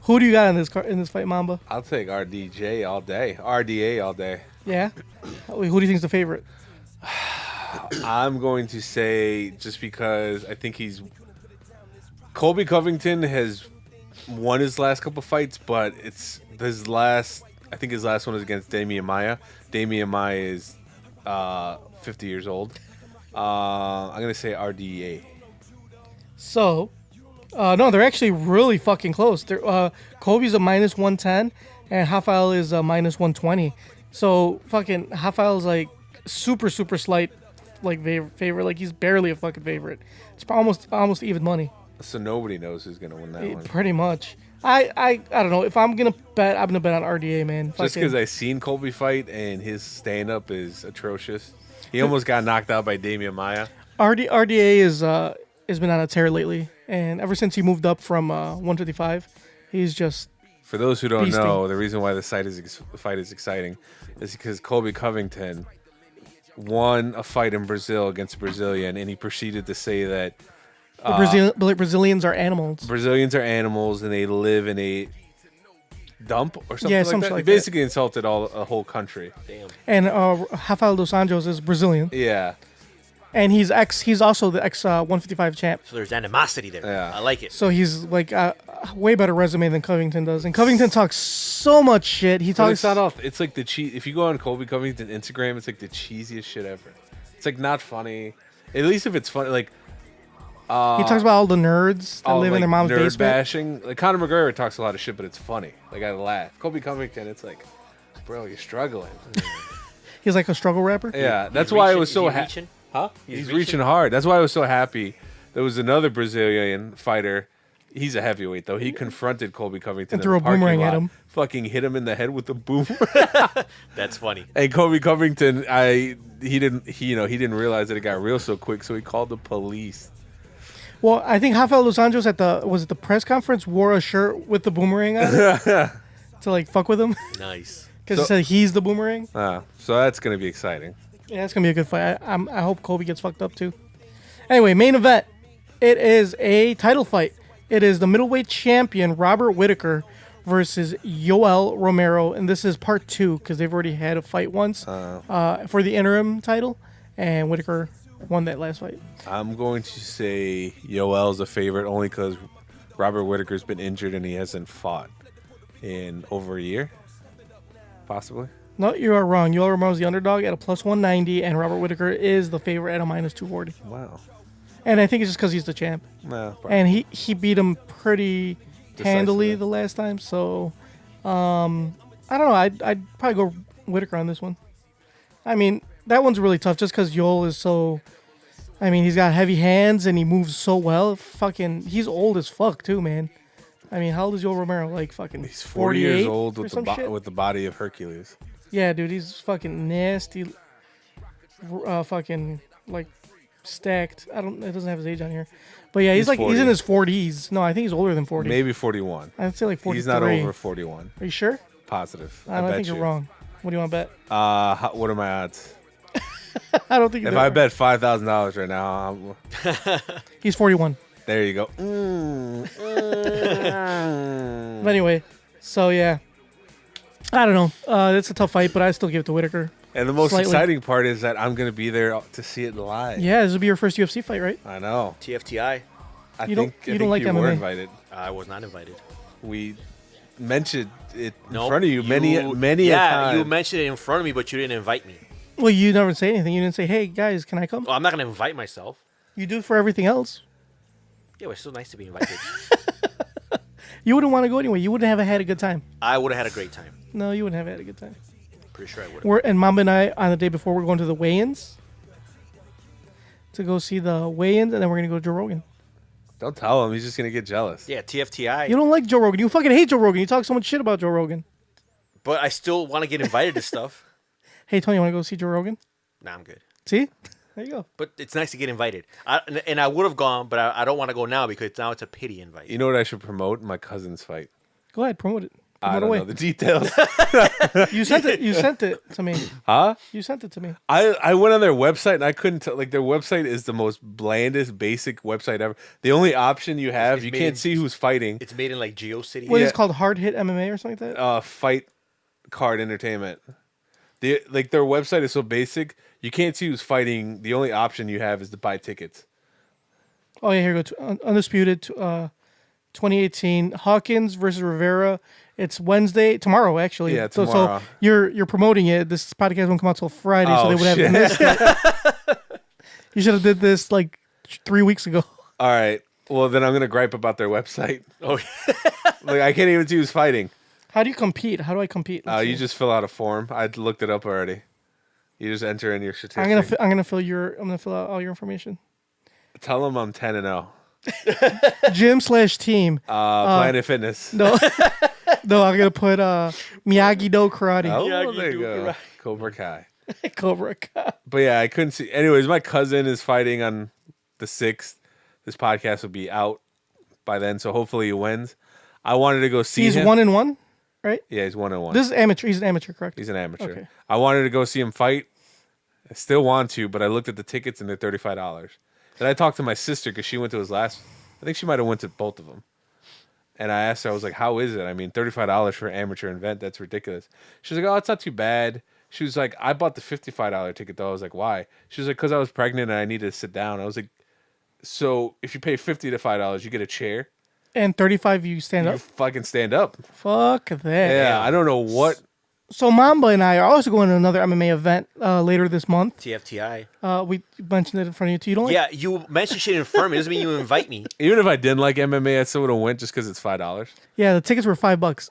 Who do you got in this fight, Mamba? I'll take RDJ all day. RDA all day. Yeah. Who do you think's the favorite? I'm going to say just because I think Colby Covington has won his last couple fights, but it's his last. I think his last one was against Damian Maia. Damian Maia is 50 years old. I'm gonna say RDA. So, no, they're actually really fucking close. Kobe's a minus 110, and Rafael is a minus 120. So, fucking Rafael's like super slight, like favorite. Like he's barely a fucking favorite. It's almost even money. So nobody knows who's gonna win that one. Pretty much. I don't know. If I'm gonna bet, I'm gonna bet on RDA, man. Just because I seen Colby fight and his stand up is atrocious. He almost got knocked out by Damian Maia. RDA has been on a tear lately, and ever since he moved up from 155, he's just For those who don't Beasting. know, the reason why the fight is exciting is because Colby Covington won a fight in Brazil against a Brazilian, and he proceeded to say that Brazilians are animals. Brazilians are animals and they live in a dump or something Yeah, like something that. like He that. basically insulted a whole country. Damn. And Rafael Dos Anjos is Brazilian, Yeah. and he's also the ex 155 champ. So there's animosity there. Yeah. I like it. So he's like way better resume than Covington does. And Covington talks so much shit. He But talks. it's not all. It's like the cheese. If you go on Colby Covington Instagram, it's like the cheesiest shit ever. It's like not funny. At least if it's funny, like He talks about all the nerds that all, live in like, their mom's nerd basement. bashing. Like Conor McGregor talks a lot of shit, but it's funny. Like I laugh. Colby Covington, it's like, bro, you're struggling. He's like a struggle rapper. Yeah, that's He's why I reaching- was so is he happy. reaching? Huh? He's He's reaching? reaching hard. That's why I was so happy. There was another Brazilian fighter. He's a heavyweight though. He confronted Colby Covington And threw in the a boomerang parking at lot, him. Fucking hit him in the head with the boom. That's funny. And Colby Covington, he didn't realize that it got real so quick, so he called the police. Well, I think Rafael Dos Anjos at the press conference wore a shirt with the boomerang on it to like fuck with him Nice. because he said he's the boomerang. So that's gonna be exciting. Yeah, it's gonna be a good fight. I hope Colby gets fucked up too. Anyway, main event. It is a title fight. It is the middleweight champion Robert Whittaker versus Yoel Romero, and this is part 2 because they've already had a fight once for the interim title, and Whittaker won that last fight. I'm going to say Yoel's a favorite only because Robert Whittaker's been injured and he hasn't fought in over a year, possibly. No, you are wrong. Yoel Romero's the underdog at a plus 190, and Robert Whittaker is the favorite at a minus 240. Wow. And I think it's just because he's the champ. Nah, And he beat him pretty handily Decisively. the last time. So, I don't know. I'd probably go Whitaker on this one. I mean, that one's really tough just because Yoel is so. I mean, he's got heavy hands and he moves so well. He's old as fuck too, man. I mean, how old is Yoel Romero? Like fucking. He's 40 years old or with some shit? with the body of Hercules. Yeah, dude, he's fucking nasty. Fucking like stacked. It doesn't have his age on here, but yeah, he's 40. he's in his 40s. No, I think he's older than 40. Maybe 41. I'd say like 43. He's not over 41. Are you sure? Positive. I don't bet think you're you. wrong. What do you want to bet? What are my odds? I don't think. If I bet $5,000 right now, he's 41. there you go. But anyway, so yeah, I don't know. It's a tough fight, but I still give it to Whitaker. And the most Slightly. exciting part is that I'm going to be there to see it live. Yeah, this will be your first UFC fight, right? I know. TFTI. I You think don't like you were MMA? invited. I was not invited. We mentioned it in Nope. front of you many a Yeah, time. you mentioned it in front of me, but you didn't invite me. Well, you never say anything. You didn't say, "Hey guys, can I come?" Well, I'm not gonna invite myself. You do for everything else. Yeah, but it's still nice to be invited. You wouldn't want to go anyway. You wouldn't have had a good time. I would have had a great time. No, you wouldn't have had a good time. Pretty sure I would. And Mamba and I on the day before we're going to the weigh-ins to go see the weigh-ins, and then we're gonna go to Joe Rogan. Don't tell him. He's just going to get jealous. Yeah, TFTI. You don't like Joe Rogan. You fucking hate Joe Rogan. You talk so much shit about Joe Rogan. But I still want to get invited to stuff. Hey Tony, you want to go see Joe Rogan? Nah, I'm good. See, there you go. But it's nice to get invited. And I would have gone, but I don't want to go now because now it's a pity invite. You know what I should promote? My cousin's fight. Go ahead, promote it. I Promote don't away. know the details. You sent it. You sent it to me. Huh? You sent it to me. I went on their website and I couldn't tell. Like, their website is the most blandest, basic website ever. The only option you have, It's you made can't in- see who's fighting. It's made in like GeoCity. What is Yeah. it called? Hard Hit MMA or something like that? Fight card entertainment. Their website is so basic, you can't see who's fighting. The only option you have is to buy tickets. Oh yeah, here we go. Undisputed 2018 Hawkins versus Rivera. It's Wednesday tomorrow actually. Yeah, So tomorrow. you're promoting it. This podcast won't come out till Friday, so Oh, they would have shit. missed it. You should have did this like 3 weeks ago. All right. Well, then I'm gonna gripe about their website. Oh, Like, I can't even see who's fighting. How do you compete? How do I compete? Let's You see. just fill out a form. I looked it up already. You just enter in your certificate. I'm gonna fill out all your information. Tell them I'm 10-0. Gym/team. Planet Fitness. No, no, I'm gonna put Miyagi Do Karate. Oh, Miyagi there you Do go. karate. Cobra Kai. Cobra Kai. But yeah, I couldn't see. Anyways, my cousin is fighting on the 6th. This podcast will be out by then, so hopefully he wins. I wanted to go see He's him. 1-1, right? Yeah, he's 1-1. This is amateur. He's an amateur, correct? He's an amateur. Okay. I wanted to go see him fight. I still want to, but I looked at the tickets and they're $35. Then I talked to my sister because she went to his last. I think she might have went to both of them. And I asked her, I was like, "How is it? I mean, $35 for an amateur event? That's ridiculous." She was like, "Oh, it's not too bad." She was like, "I bought the $55 ticket though." I was like, "Why?" She was like, "Because I was pregnant and I needed to sit down." I was like, "So if you pay $50 to $5, you get a chair? And 35, you stand You up. fucking stand up." Fuck that. Yeah, I don't know what. So Mamba and I are also going to another MMA event later this month. TFTI. We mentioned it in front of you too. You don't like? Yeah, you mentioned shit in front of me. Doesn't mean you invite me. Even if I didn't like MMA, I still would have went just because it's $5. Yeah, the tickets were $5.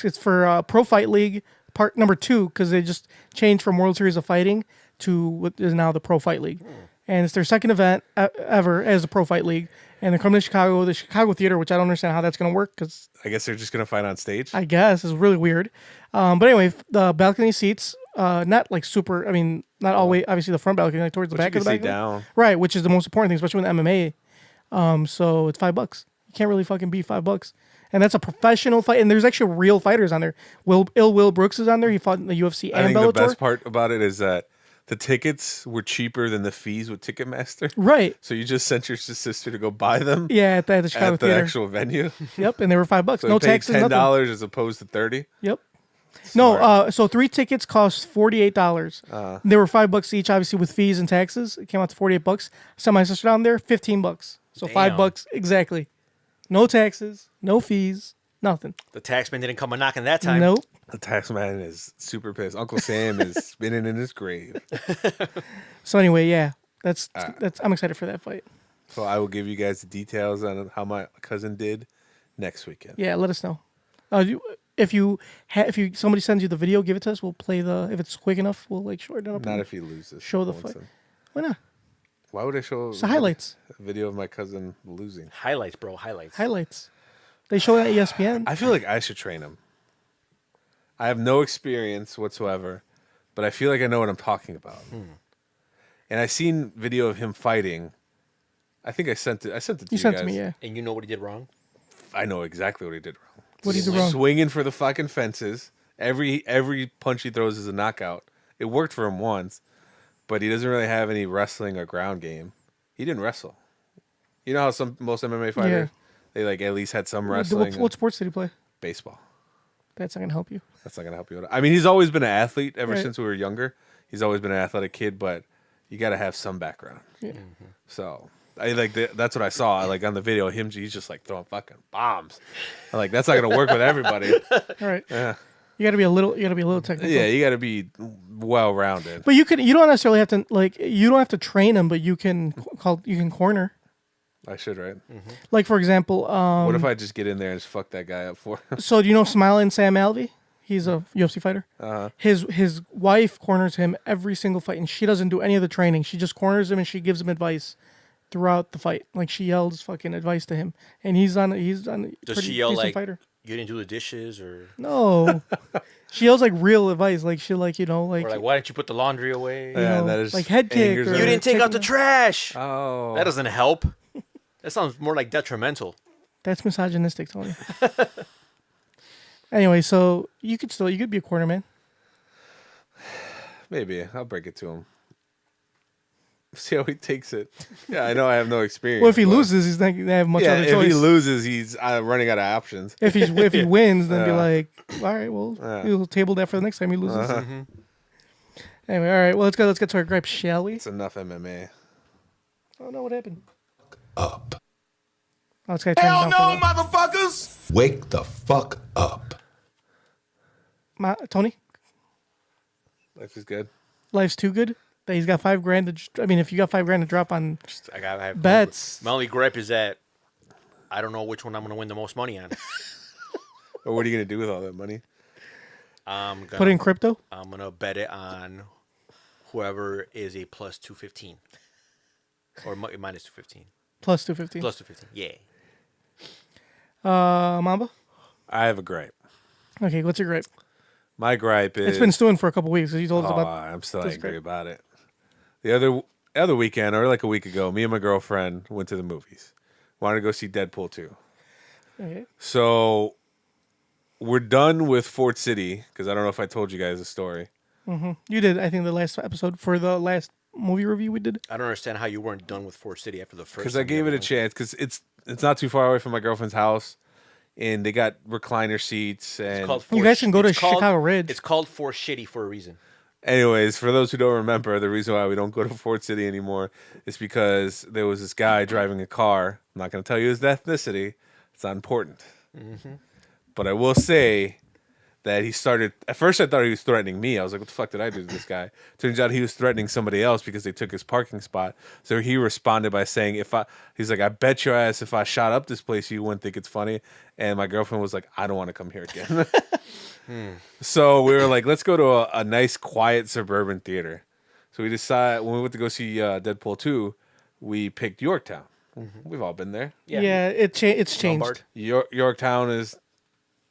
It's for Pro Fight League part number 2 because they just changed from World Series of Fighting to what is now the Pro Fight League, and it's their second event ever as the Pro Fight League. And they're coming to Chicago, the Chicago Theater, which I don't understand how that's going to work because I guess they're just gonna fight on stage. I guess is really weird. But anyway, the balcony seats, not like super. I mean, not always. Obviously, the front balcony, like towards the But back you of can the sit balcony. down. Right, which is the most important thing, especially with MMA. So it's $5. You can't really fucking beat $5. And that's a professional fight. And there's actually real fighters on there. Will Brooks is on there. He fought in the UFC I and think Bellator. the best part about it is that the tickets were cheaper than the fees with Ticketmaster. Right. So you just sent your sister to go buy them Yeah, at the Chicago at the Theater. actual venue. Yep, and they were $5. So No you paid taxes, nothing. $10 as opposed to $30. Yep. No, so 3 tickets cost $48. They were $5 each, obviously with fees and taxes. It came out to $48. Sent my sister down there, $15. So Damn. $5 exactly. No taxes, no fees, nothing. The taxman didn't come a knocking that time. Nope. The tax man is super pissed. Uncle Sam is spinning in his grave. So anyway, yeah, that's I'm excited for that fight. So I will give you guys the details on how my cousin did next weekend. Yeah, let us know. If somebody sends you the video, give it to us. We'll play if it's quick enough, we'll like shorten it up. Not and if he loses. show the I want fight. some- Why not? Why would I show It's the highlights. a video of my cousin losing? Highlights, bro. Highlights. Highlights. They show that at ESPN. I feel like I should train him. I have no experience whatsoever, but I feel like I know what I'm talking about. And I seen video of him fighting. I think I sent it. I sent it to You you sent guys. it to me, yeah. And you know what he did wrong? I know exactly what he did wrong. What did he do wrong? Swinging for the fucking fences. Every punch he throws is a knockout. It worked for him once, but he doesn't really have any wrestling or ground game. He didn't wrestle. You know how most MMA fighters they like at least had some wrestling. What sports did he play? Baseball. That's not gonna help you. That's not gonna help you. I mean, he's always been an athlete ever Right. since we were younger. He's always been an athletic kid, but you got to have some background. Yeah. So I like that's what I saw. Like on the video, he's just like throwing fucking bombs. I'm like, that's not gonna work with everybody. All right. Yeah. You gotta be a little technical. Yeah, you got to be well rounded. But you don't necessarily have to you don't have to train him, but you can corner. I should, right? Like for example, What if I just get in there and just fuck that guy up for him? so do you know Smiling Sam Alvey? He's a UFC fighter. His wife corners him every single fight, and she doesn't do any of the training. She just corners him and she gives him advice throughout the fight. Like she yells fucking advice to him, and he's on. Does she yell like, fighter. you didn't do the dishes, or No, she yells like real advice. Like she like or like, why didn't you put the laundry away? Yeah, know, that is like head kick angers or- her. You didn't take out the Check- trash. Oh, That doesn't help. That sounds more like detrimental. That's misogynistic, Tony. Anyway, so you could be a corner man. maybe I'll break it to him. See how he takes it. Yeah, I know I have no experience. Well, if he but- loses, he's not gonna have much yeah, other if choice. he loses, he's running out of options. If he wins, then be Yeah. like, all right, well, Yeah. we'll table that for the next time he loses. Anyway, all right, well, let's get to our gripes, shall we? It's enough MMA. Oh no, what happened? Up. Oh, it's got to turn it down for a little. motherfuckers! Wake the fuck up. Tony, Life is good. life's too good. That he's got $5,000. I mean, if you got $5,000 to drop on I have bets, My only gripe is that I don't know which one I'm going to win the most money on. Or what are you gonna do with all that money? put in crypto. I'm going to bet it on whoever is a plus 215. Or minus 215. Plus 250. Plus 215. Yeah. Mamba. I have a gripe. Okay, what's your gripe? My gripe is It's been stewing for a couple weeks. Because you told us Oh, about. I'm still this angry gripe. about it. The other weekend, or like a week ago, me and my girlfriend went to the movies. Wanted to go see Deadpool 2. Okay. So we're done with Fort City because I don't know if I told you guys the story. You did. I think the last episode for the last movie review we did. I don't understand how you weren't done with Fort City after the first. Because I time you gave it ever a went. chance because it's not too far away from my girlfriend's house, and they got recliner seats. And It's called You Fort guys can go to it's called- Chicago Ridge. It's called Fort Shitty for a reason. anyways, for those who don't remember, the reason why we don't go to Fort City anymore is because there was this guy driving a car. I'm not going to tell you his ethnicity. It's not important. But I will say that he started. At first, I thought he was threatening me. I was like, "What the fuck did I do to this guy?" Turns out he was threatening somebody else because they took his parking spot. So he responded by saying, he's like, I bet your ass if I shot up this place, you wouldn't think it's funny." And my girlfriend was like, "I don't want to come here again." So we were like, let's go to a nice, quiet suburban theater. So we decided when we went to go see Deadpool 2, we picked Yorktown. We've all been there. Yeah, it's changed. Lombard. Yorktown is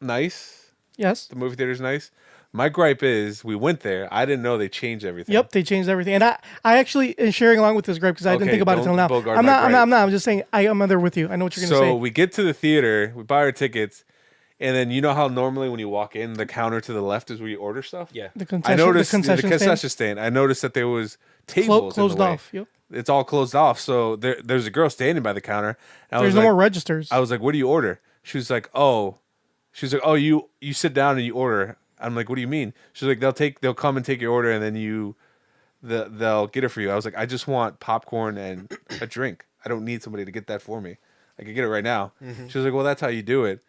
nice. Yes. The movie theater is nice. My gripe is we went there. I didn't know they changed everything. Yep, they changed everything, and I actually am sharing along with this gripe because I didn't Okay, think about it don't until now. bogart I'm my not. gripe. I'm just saying. I'm there with you. I know what you're gonna So say. we get to the theater, we buy our tickets, and then you know how normally when you walk in, the counter to the left is where you order stuff? Yeah. The I concession, noticed the concession, stand. I noticed that there was tables closed in the way. off. Yep. It's all closed off. So there's a girl standing by the counter. And I There's was no like, more registers. I was like, "What do you order?" She was like, "Oh, you sit down and you order." I'm like, "What do you mean?" She's like, "They'll come and take your order and then they'll get it for you." I was like, "I just want popcorn and a drink. I don't need somebody to get that for me. I can get it right now." She was like, "Well, that's how you do it."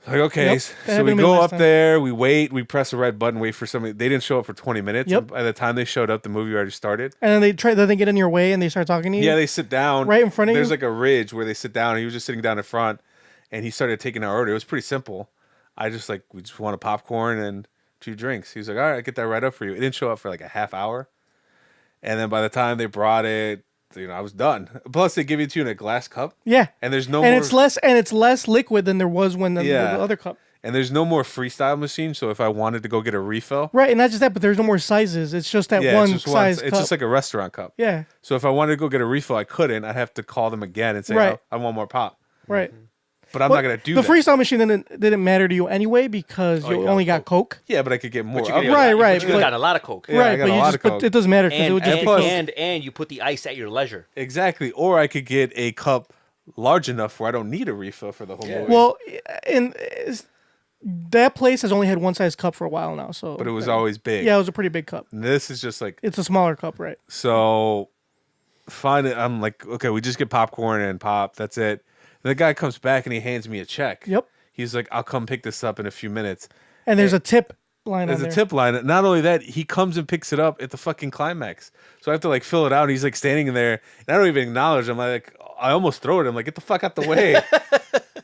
Like, okay, Yep, that so happened we to me go last up time. there, we wait, we press the red button, wait for somebody. They didn't show up for 20 minutes. Yep. And by the time they showed up, the movie already started. and then they get in your way and they start talking to you. Yeah, they sit down Right in front of There's you? like a ridge where they sit down. He was just sitting down in front, and he started taking our order. It was pretty simple. I just like, we just want a popcorn and 2 drinks. He was like, all right, I get that right up for you. It didn't show up for like a half hour. And then by the time they brought it, I was done. Plus, they give it to you in a glass cup. Yeah. And there's no and more. it's less liquid than there was when the other cup. And there's no more freestyle machine. So if I wanted to go get a refill. Right, and not just that, but there's no more sizes. It's just that one size cup. It's just like a restaurant cup. Yeah. So if I wanted to go get a refill, I couldn't. I'd have to call them again and say, Right. I want more pop. Right. But I'm not going to do the that. The freestyle machine didn't matter to you anyway because you only got Coke. Yeah, but I could get more. But you of could it. Right. But you could have gotten a lot of Coke. Yeah, I got a lot of Coke. But it doesn't matter because it would just be Coke. And you put the ice at your leisure. Exactly. Or I could get a cup large enough where I don't need a refill for the whole movie. Well, that place has only had one size cup for a while now. So, but it was always big. Yeah, it was a pretty big cup. And this is just like... It's a smaller cup, right? So, finally, I'm like, okay, we just get popcorn and pop. That's it. And the guy comes back and he hands me a check. Yep. He's like, I'll come pick this up in a few minutes. And there's a tip line There's on a there. tip line. Not only that, he comes and picks it up at the fucking climax. So I have to like fill it out. And he's like standing in there. And I don't even acknowledge him. I almost throw it. I'm like, get the fuck out the way.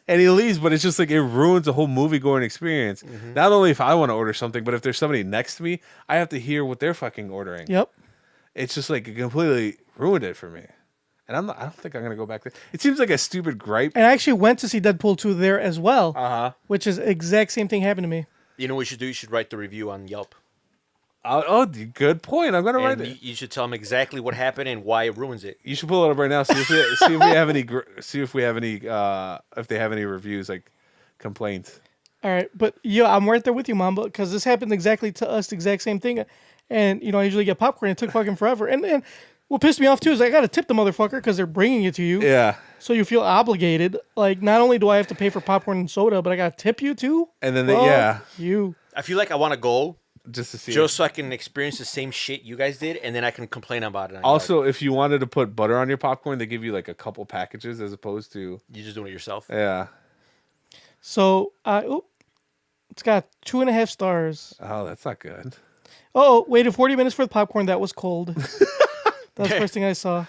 And he leaves, but it's just like it ruins the whole movie going experience. Not only if I want to order something, but if there's somebody next to me, I have to hear what they're fucking ordering. Yep. It's just like it completely ruined it for me. And I don't think I'm gonna go back there. It seems like a stupid gripe. And I actually went to see Deadpool 2 there as well. Which is exact same thing happened to me. You know what you should do? You should write the review on Yelp. Good point. I'm gonna write it. You should tell them exactly what happened and why it ruins it. You should pull it up right now. See if they have any reviews, like complaints. All right, but yeah, I'm right there with you, Mamba, because this happened exactly to us, the exact same thing. And I usually get popcorn. It took fucking forever. And what pissed me off too is I got to tip the motherfucker because they're bringing it to you. Yeah. So you feel obligated. Like not only do I have to pay for popcorn and soda, but I got to tip you too. And then you. I feel like I want to go just to see, so I can experience the same shit you guys did, and then I can complain about it. Also, if you wanted to put butter on your popcorn, they give you like a couple packages as opposed to you just doing it yourself. Yeah. So it's got 2.5 stars. Oh, that's not good. Oh, waited 40 minutes for the popcorn. That was cold. That was the first thing I saw.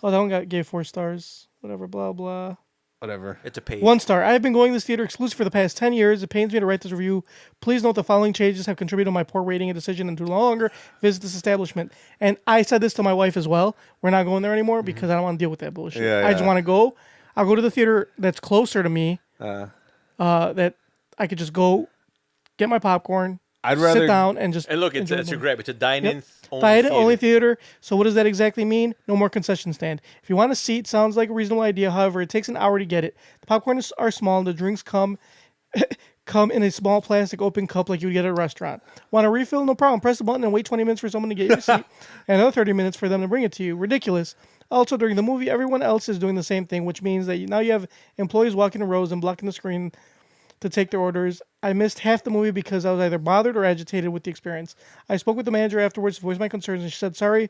Oh, that one gave 4 stars. Whatever, blah, blah. Whatever. It's a page. 1 star. I have been going to this theater exclusive for the past 10 years. It pains me to write this review. Please note the following changes have contributed to my poor rating and decision and to no longer visit this establishment. And I said this to my wife as well. We're not going there anymore because I don't want to deal with that bullshit. I just want to go. I'll go to the theater that's closer to me. That I could just go get my popcorn. I'd rather sit down and just. And look, it's a grab. It's a dine-in only theater. So what does that exactly mean? No more concession stand. If you want a seat, sounds like a reasonable idea. However, it takes an hour to get it. The popcorn are small and the drinks come in a small plastic open cup like you would get at a restaurant. Want a refill? No problem. Press the button and wait 20 minutes for someone to get your seat and another 30 minutes for them to bring it to you. Ridiculous. Also, during the movie, everyone else is doing the same thing, which means that now you have employees walking in rows and blocking the screen to take their orders. I missed half the movie because I was either bothered or agitated with the experience. I spoke with the manager afterwards to voice my concerns, and she said, sorry,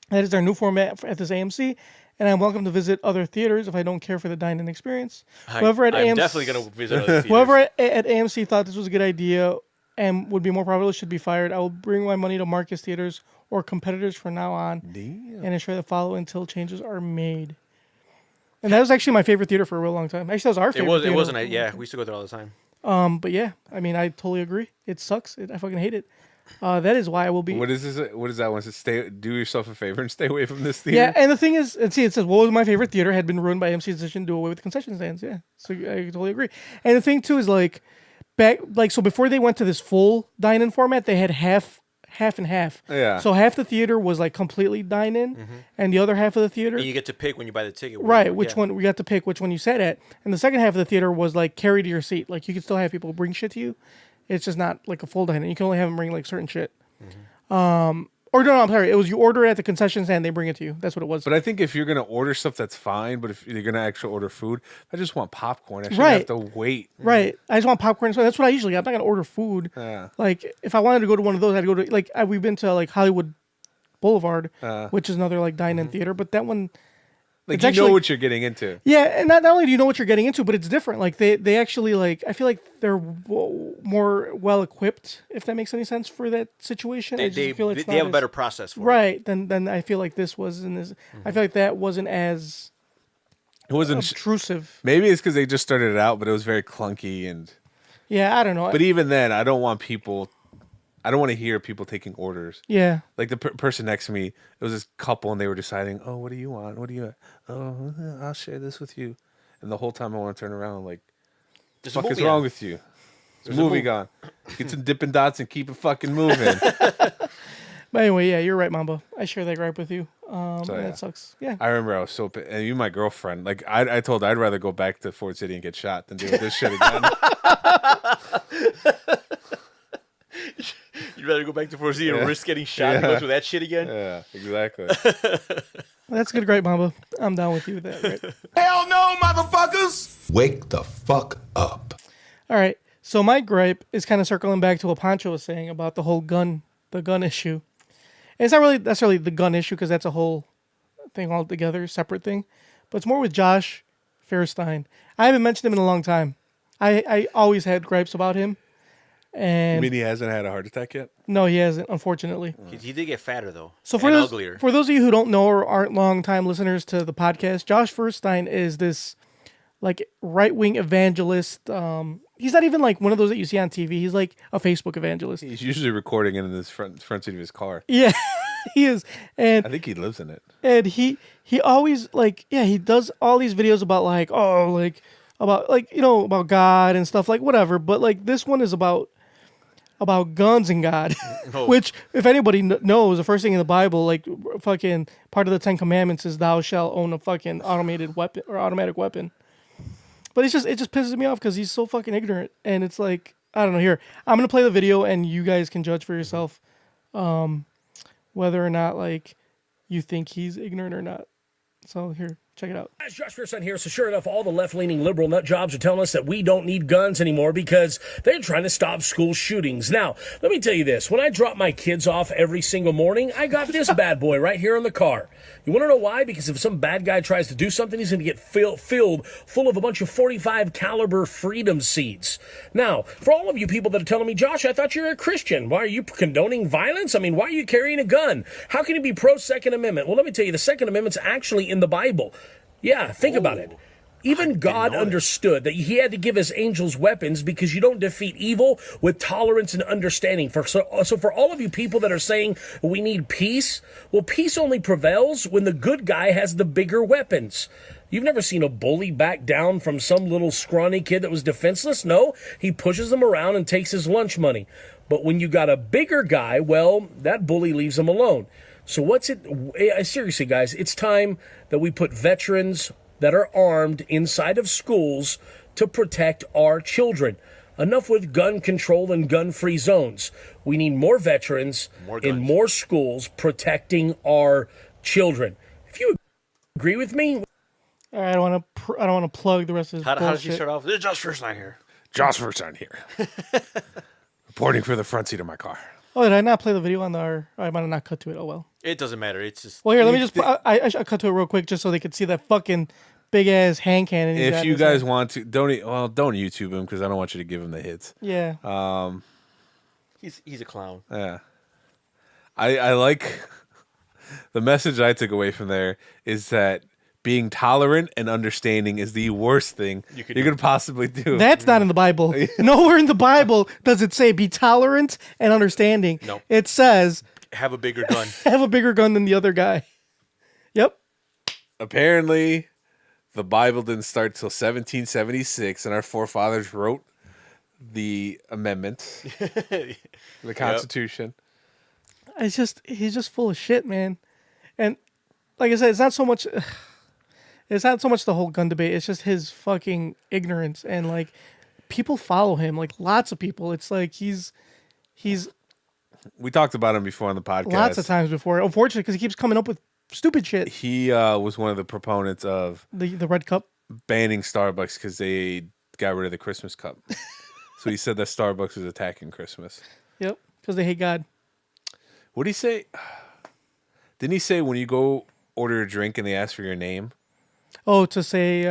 that is our new format at this AMC, and I'm welcome to visit other theaters if I don't care for the dine-in experience. I'm definitely going to visit other theaters. Whoever at AMC thought this was a good idea and would be more profitable should be fired. I will bring my money to Marcus Theaters or competitors from now on and ensure to follow until changes are made. And that was actually my favorite theater for a real long time. Actually, that was our favorite theater. It wasn't. Yeah, we used to go there all the time. But yeah, I mean, I totally agree. It sucks. I fucking hate it. That is why I will be. What is this? What is that one? Do yourself a favor and stay away from this theater. Yeah, and the thing is, it says what was my favorite theater had been ruined by AMC's decision to do away with concession stands. Yeah, so I totally agree. And the thing too is so before they went to this full dine-in format, they had half and half. Yeah. So half the theater was like completely dine-in, and the other half of the theater. And you get to pick when you buy the ticket. Right, which one we got to pick which one you sat at, and the second half of the theater was like carry to your seat. Like you could still have people bring shit to you. It's just not like a full dine-in. You can only have them bring like certain shit. Or no, I'm sorry. It was you order at the concession stand, they bring it to you. That's what it was. But I think if you're gonna order stuff, that's fine. But if you're gonna actually order food, I just want popcorn. I shouldn't have to wait. Right. I just want popcorn. So that's what I usually get. I'm not gonna order food. Yeah. Like if I wanted to go to one of those, I'd go to we've been to like Hollywood Boulevard, which is another like dine-in theater. But that one, like you know what you're getting into. Yeah, and not only do you know what you're getting into, but it's different. Like they actually I feel like they're more well equipped, if that makes any sense for that situation. They have a better process for it. Right. Than I feel like this was in this. I feel like that wasn't as It wasn't. obtrusive. Maybe it's because they just started it out, but it was very clunky and. Yeah, I don't know. But even then, I don't want people. I don't want to hear people taking orders. Yeah. Like the person next to me, it was this couple, and they were deciding, "Oh, what do you want? What do you? Oh, I'll share this with you." And the whole time, I want to turn around, I'm like, There's "Fuck a is movie wrong on. with you? There's a movie gone. Get some Dippin' Dots and keep it fucking moving." But anyway, yeah, you're right, Mamba. I share that gripe with you. So, yeah. That sucks. Yeah. I remember I was so pissed. And you, my girlfriend, like I told her I'd rather go back to Ford City and get shot than deal with this shit again. You'd rather go back to Fort and risk getting shot and go through that shit again? Yeah, exactly. That's good gripe, Mamba. I'm down with you with that. Right? Hell no, motherfuckers! Wake the fuck up. All right. So my gripe is kind of circling back to what Pancho was saying about the whole gun issue. And it's not really necessarily the gun issue because that's a whole thing altogether, separate thing. But it's more with Josh Fairstein. I haven't mentioned him in a long time. I always had gripes about him. You And mean he hasn't had a heart attack yet? no, he hasn't, unfortunately. He did get fatter, though. So and uglier. for those of you who don't know or aren't long-time listeners to the podcast, Josh Fairstein is this like right-wing evangelist. He's not even like one of those that you see on TV. He's like a Facebook evangelist. He's usually recording it in his front seat of his car. Yeah, he is. And I think he lives in it. And he always like, yeah, he does all these videos about like, oh, like about like, you know, about God and stuff, like whatever. But like this one is about guns and God, which if anybody knows, the first thing in the Bible, like fucking part of the 10 Commandments is thou shalt own a fucking automated weapon or automatic weapon. But it just pisses me off because he's so fucking ignorant. And it's like, I don't know, here, I'm going to play the video and you guys can judge for yourself whether or not like you think he's ignorant or not. So here, check it out. Guys, Josh Fairstein here. So sure enough, all the left-leaning liberal nut jobs are telling us that we don't need guns anymore because they're trying to stop school shootings. Now, let me tell you this. When I drop my kids off every single morning, I got this bad boy right here in the car. You want to know why? Because if some bad guy tries to do something, he's going to get filled full of a bunch of 45 caliber freedom seeds. Now, for all of you people that are telling me, Josh, I thought you were a Christian. Why are you condoning violence? I mean, why are you carrying a gun? How can you be pro-Second Amendment? Well, let me tell you, the Second Amendment's actually in the Bible. Yeah, think about it. Even God understood that he had to give his angels weapons because you don't defeat evil with tolerance and understanding. So for all of you people that are saying we need peace, well, peace only prevails when the good guy has the bigger weapons. You've never seen a bully back down from some little scrawny kid that was defenseless? No, he pushes them around and takes his lunch money. But when you got a bigger guy, well, that bully leaves him alone. So seriously, guys, it's time that we put veterans that are armed inside of schools to protect our children. Enough with gun control and gun-free zones. We need more veterans in more schools protecting our children. If you agree with me... All right, I don't want to plug the rest of his bullshit. How does he start off? This is Josh Fairstein here. Josh Fairstein here. Reporting for the front seat of my car. Oh, did I not play the video on the... I might have not cut to it. Oh, well. It doesn't matter. It's just... Well, here, let me just... I cut to it real quick just so they could see that fucking big-ass hand cannon. If you guys want to... Don't YouTube him because I don't want you to give him the hits. Yeah. He's a clown. Yeah. I like... The message I took away from there is that being tolerant and understanding is the worst thing you could possibly do. That's not in the Bible. Nowhere in the Bible does it say be tolerant and understanding. No. It says... Have a bigger gun. Have a bigger gun than the other guy. Yep. Apparently, the Bible didn't start till 1776, and our forefathers wrote the amendment, the Constitution. He's just full of shit, man. And like I said, it's not so much the whole gun debate. It's just his fucking ignorance, and like people follow him, like lots of people. It's like he's. We talked about him before on the podcast. Lots of times before. Unfortunately, because he keeps coming up with stupid shit. He was one of the proponents of the red cup, banning Starbucks because they got rid of the Christmas cup. So he said that Starbucks was attacking Christmas. Yep, because they hate God. What did he say? Didn't he say when you go order a drink and they ask for your name? Oh, to say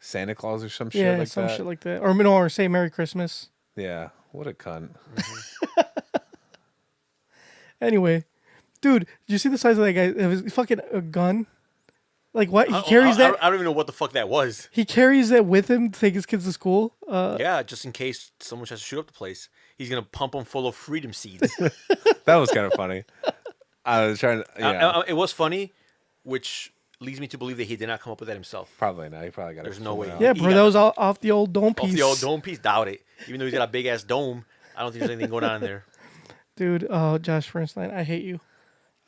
Santa Claus or some shit like that? Shit like that. Or say Merry Christmas. Yeah, what a cunt. Anyway, dude, did you see the size of that guy? It was fucking a gun. Like what? He carries that. I don't even know what the fuck that was. He carries that with him to take his kids to school. Yeah, just in case someone tries to shoot up the place, he's gonna pump them full of freedom seeds. That was kind of funny. I was trying to. Yeah, It was funny, which leads me to believe that he did not come up with that himself. probably not. He probably got it. There's from no way. someone Yeah, else. bro, that was all off the old dome piece. Off the old dome piece, doubt it. Even though he's got a big ass dome, I don't think there's anything going on in there. Dude, Josh Fernstein, I hate you.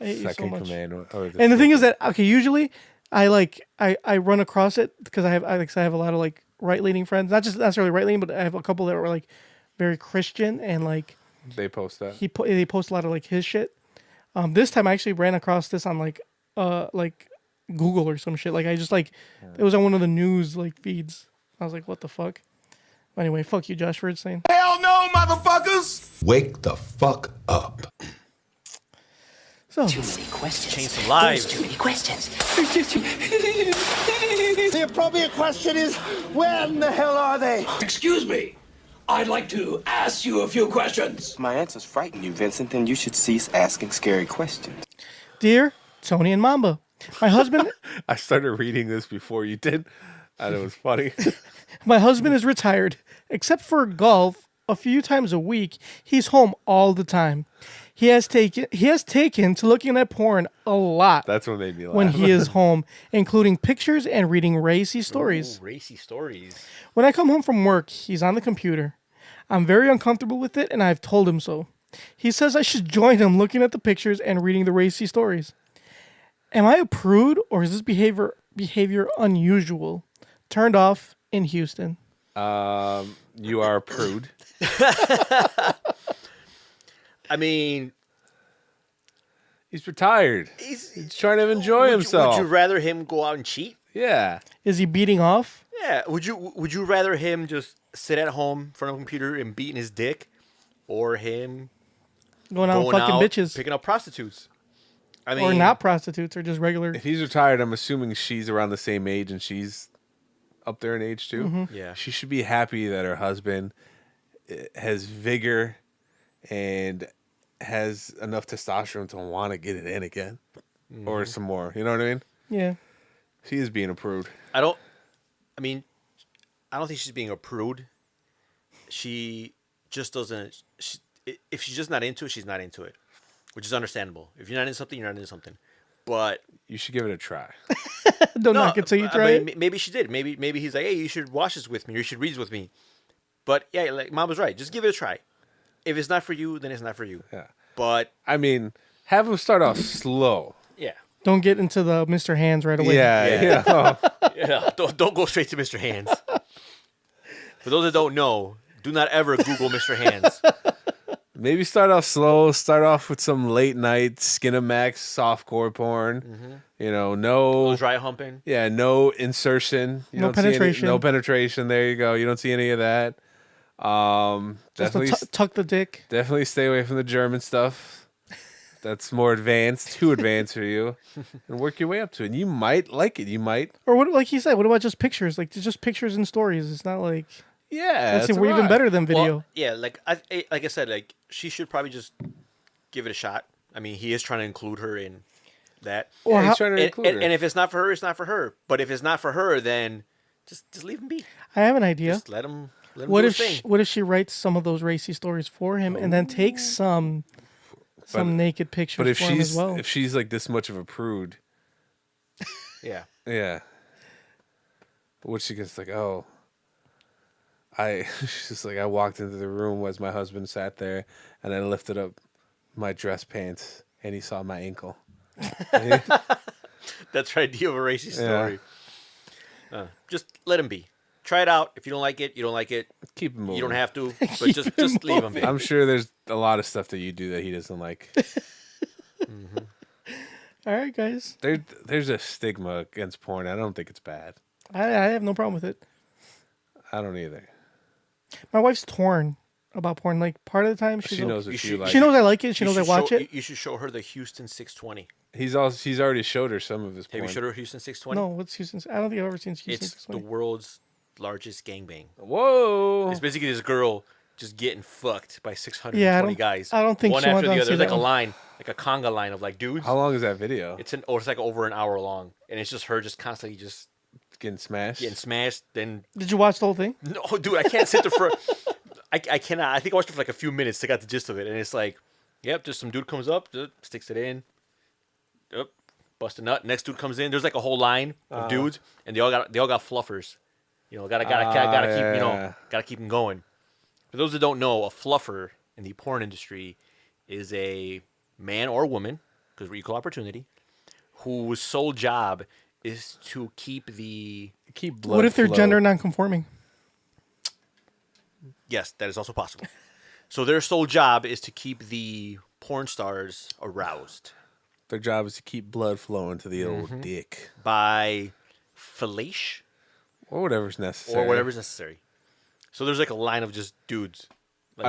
I hate you so Second much. command. Or And the thing is that okay, usually I run across it because I have a lot of like right leaning friends, not just necessarily right leaning, but I have a couple that were like very Christian and like they post that. they post a lot of like his shit. This time I actually ran across this on like Google or some shit. Like I just like it was on one of the news like feeds. I was like, what the fuck? Anyway, fuck you, Josh Fernstein. Hell no, motherfuckers! Wake the fuck up. So Change some lives. The appropriate question is, where in the hell are they? Excuse me. I'd like to ask you a few questions. My answers frighten you, Vincent, then you should cease asking scary questions. dear Tony and Mamba, my husband I started reading this before you did, and it was funny. my husband is retired. Except for golf a few times a week, he's home all the time. He has taken to looking at porn a lot That's what made me laugh. when he is home, including pictures and reading racy stories. Ooh, racy stories. When I come home from work, he's on the computer. I'm very uncomfortable with it, and I've told him so. He says I should join him looking at the pictures and reading the racy stories. Am I a prude, or is this behavior unusual? Turned off in Houston. You are a prude. I mean, He's retired. He's trying to enjoy himself. Would you rather him go out and cheat? Yeah. Is he beating off? Yeah. Would you rather him just sit at home in front of a computer and beating his dick, or him Going out and fucking out, bitches? picking up prostitutes? I mean, Or not prostitutes, or just regular. If he's retired, I'm assuming she's around the same age and she's up there in age too. Mm-hmm. Yeah. She should be happy that her husband has vigor and has enough testosterone to want to get it in again or some more. You know what I mean? Yeah. She is being a prude. I don't think she's being a prude. She just doesn't. If she's just not into it, she's not into it, which is understandable. If you're not into something, you're not into something. But You should give it a try. Don't knock it till you try it. Maybe she did. Maybe he's like, hey, you should watch this with me, or you should read this with me. But yeah, like Mom was right. Just give it a try. If it's not for you, then it's not for you. Yeah. But I mean, have him start off slow. yeah, Don't get into the Mr. Hands right away. Yeah. Oh. yeah. Don't go straight to Mr. Hands. For those that don't know, do not ever Google Mr. Hands. Maybe start off slow. Start off with some late night Skinamax softcore porn. You know, no Dry humping. Yeah, no insertion. You No don't see any- penetration. no penetration. There you go. You don't see any of that. Just to Definitely, tuck the dick. definitely stay away from the German stuff. That's more advanced, too advanced for you, and work your way up to it. And you might like it. You might. Or what? Like he said, what about just pictures? Like just pictures and stories. It's not like Yeah, let's see, that's we're even right. better than video. Well, yeah, like I said, like she should probably just give it a shot. I mean, he is trying to include her in that. Or Yeah, how- he's trying to include her. And if it's not for her, it's not for her. But if it's not for her, then just leave him be. I have an idea. Just let him What do if his thing. what if she writes some of those racy stories for him and then takes some naked pictures But if for him as well? if she's like this much of a prude, Yeah. yeah. What she gets like, oh, she's just like, I walked into the room as my husband sat there, and I lifted up my dress pants, and he saw my ankle. That's her idea of a racist story. Just let him be. Try it out. If you don't like it, you don't like it. Keep him moving. You don't have to, but just leave him be. I'm sure there's a lot of stuff that you do that he doesn't like. All right, guys. There's a stigma against porn. I don't think it's bad. I have no problem with it. I don't either. My wife's torn about porn. Like part of the time She knows what you like. She knows I like it. She You knows I should watch show- it. You should show her the Houston 620. He's already showed her some of his porn. Have you showed her Houston 620? No, what's Houston? I don't think I've ever seen Houston. It's the world's largest gangbang. Whoa. It's basically this girl just getting fucked by 620 Yeah, guys. I don't think one she after wants the to other. see There's like that a one. line, like a conga line of like dudes. How long is that video? It's like over an hour long, and it's just her just constantly just Getting smashed. Then Did you watch the whole thing? no, dude, I can't sit there for. I cannot. I think I watched it for like a few minutes. I got the gist of it, and it's like, yep, just some dude comes up, sticks it in, yep, bust a nut. Next dude comes in. There's like a whole line of dudes, and they all got fluffers. You know, gotta keep them going. For those that don't know, a fluffer in the porn industry is a man or woman, because we're equal opportunity, whose sole job is to keep blood. What if they're flow. gender non-conforming? Yes, that is also possible. So their sole job is to keep the porn stars aroused Their job is to keep blood flowing to the Mm-hmm. old dick. by fellation Or whatever's necessary. or whatever's necessary. So there's like a line of just dudes. Like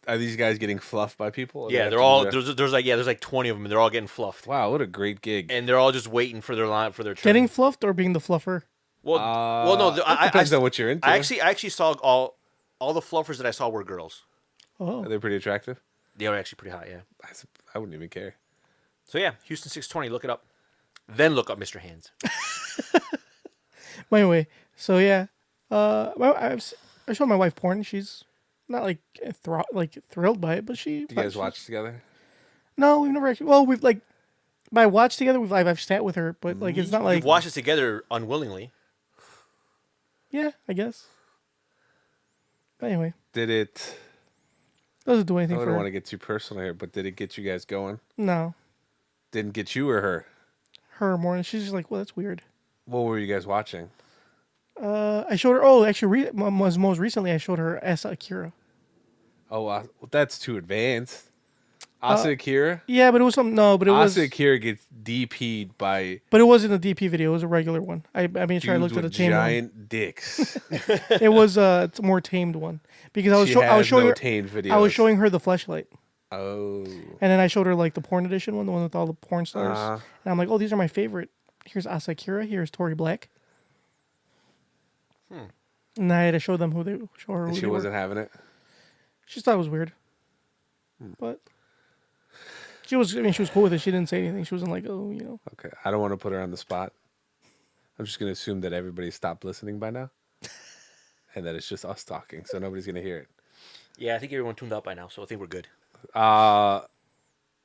Are these guys getting fluffed by people? Or they yeah, have they're to all do that? there's like 20 of them, and they're all getting fluffed, Wow, what a great gig. and they're all just waiting for their line for their turn. Getting fluffed or being the fluffer? well, no, depends on what you're into. I actually saw all the fluffers that I saw were girls. Oh, Are they pretty attractive? They were actually pretty hot, yeah. I wouldn't even care. So yeah, Houston 620, look it up. Then look up Mr. Hands. well, anyway, so yeah, I showed my wife porn. She's not like thrilled by it, but she. Do you guys watch together? No, we've never actually. Well, we've like by watch together. I've sat with her, but like it's not like You've watched it together unwillingly. yeah, I guess. But anyway, Did it? doesn't do I anything for don't her. want to get too personal here, but did it get you guys going? No, Didn't get you or her? her more, and she's just like, well, that's weird. What were you guys watching? I showed her. Oh, actually, most recently I showed her Asa Akira. Oh, well, that's too advanced. Asa Akira? Yeah, but it was something. No, but it was. Asa Akira gets DP'd by But it wasn't a DP video. It was a regular one. I made sure I dudes looked at a with tamed one. giant dicks. It was it's a more tamed one because I was She I was has showing no her. tamed videos. I was showing her the fleshlight, Oh. and then I showed her like the porn edition one, the one with all the porn stars. Uh-huh. And I'm like, oh, these are my favorite. Here's Asa Akira. Here's Tori Black. And I had to show them who they show her. Who And she they wasn't were. having it? She just thought it was weird, but she was. I mean, she was cool with it. She didn't say anything. She wasn't like, oh, you know. Okay. I don't want to put her on the spot. I'm just going to assume that everybody stopped listening by now. And that it's just us talking, so nobody's going to hear it. Yeah, I think everyone tuned out by now, so I think we're good.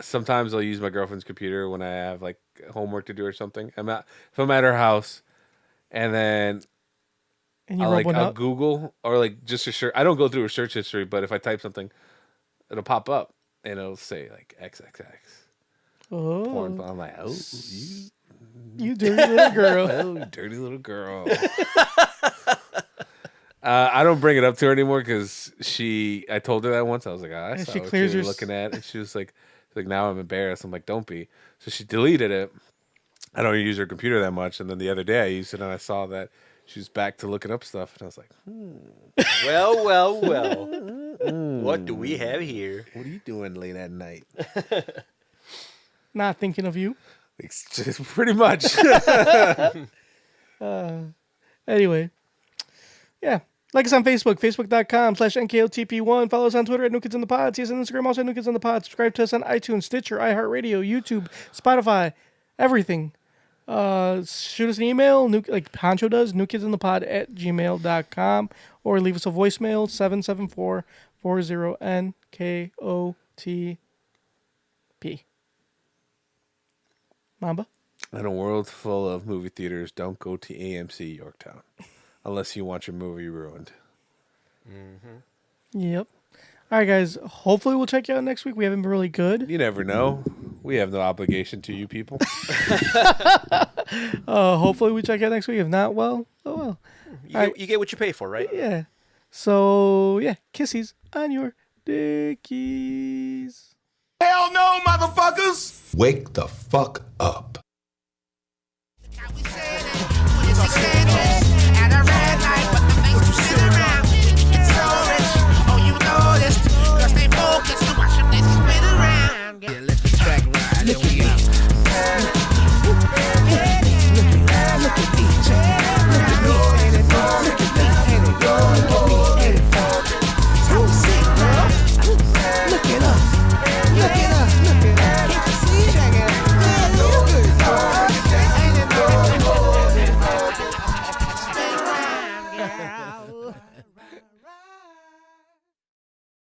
Sometimes I'll use my girlfriend's computer when I have like homework to do or something. If I'm at her house, and then And you rub one I'll up. Google or like just a search. I don't go through a search history, but if I type something, it'll pop up and it'll say like XXX. Oh, Porn. I'm like, oh, you dirty little girl. oh, you dirty little girl. I don't bring it up to her anymore because I told her that once. I was like, I And saw she what clears you were her looking at, and she was like, now I'm embarrassed. I'm like, don't be. So she deleted it. I don't use her computer that much, and then the other day I used it and I saw that she was back to looking up stuff, and I was like, Well. What do we have here? what are you doing late at night? Not thinking of you. It's just pretty much. Anyway, yeah. Like us on Facebook, facebook.com/NKOTP1. Follow us on Twitter at New Kids in the Pod. See us on Instagram, also at New Kids in the Pod. Subscribe to us on iTunes, Stitcher, iHeartRadio, YouTube, Spotify, everything. Shoot us an email, like Pancho does, newkidsinthepod@gmail.com, or leave us a voicemail, 774-40-NKOTP. Mamba? In a world full of movie theaters, don't go to AMC Yorktown unless you want your movie ruined. Yep. All right, guys. Hopefully we'll check you out next week. We haven't been really good. You never know. We have no obligation to you people. Hopefully we check you out next week. If not, well, oh well. You get what you pay for, right? Yeah. So, yeah. Kissies on your dickies. Hell no, motherfuckers! Wake the fuck up.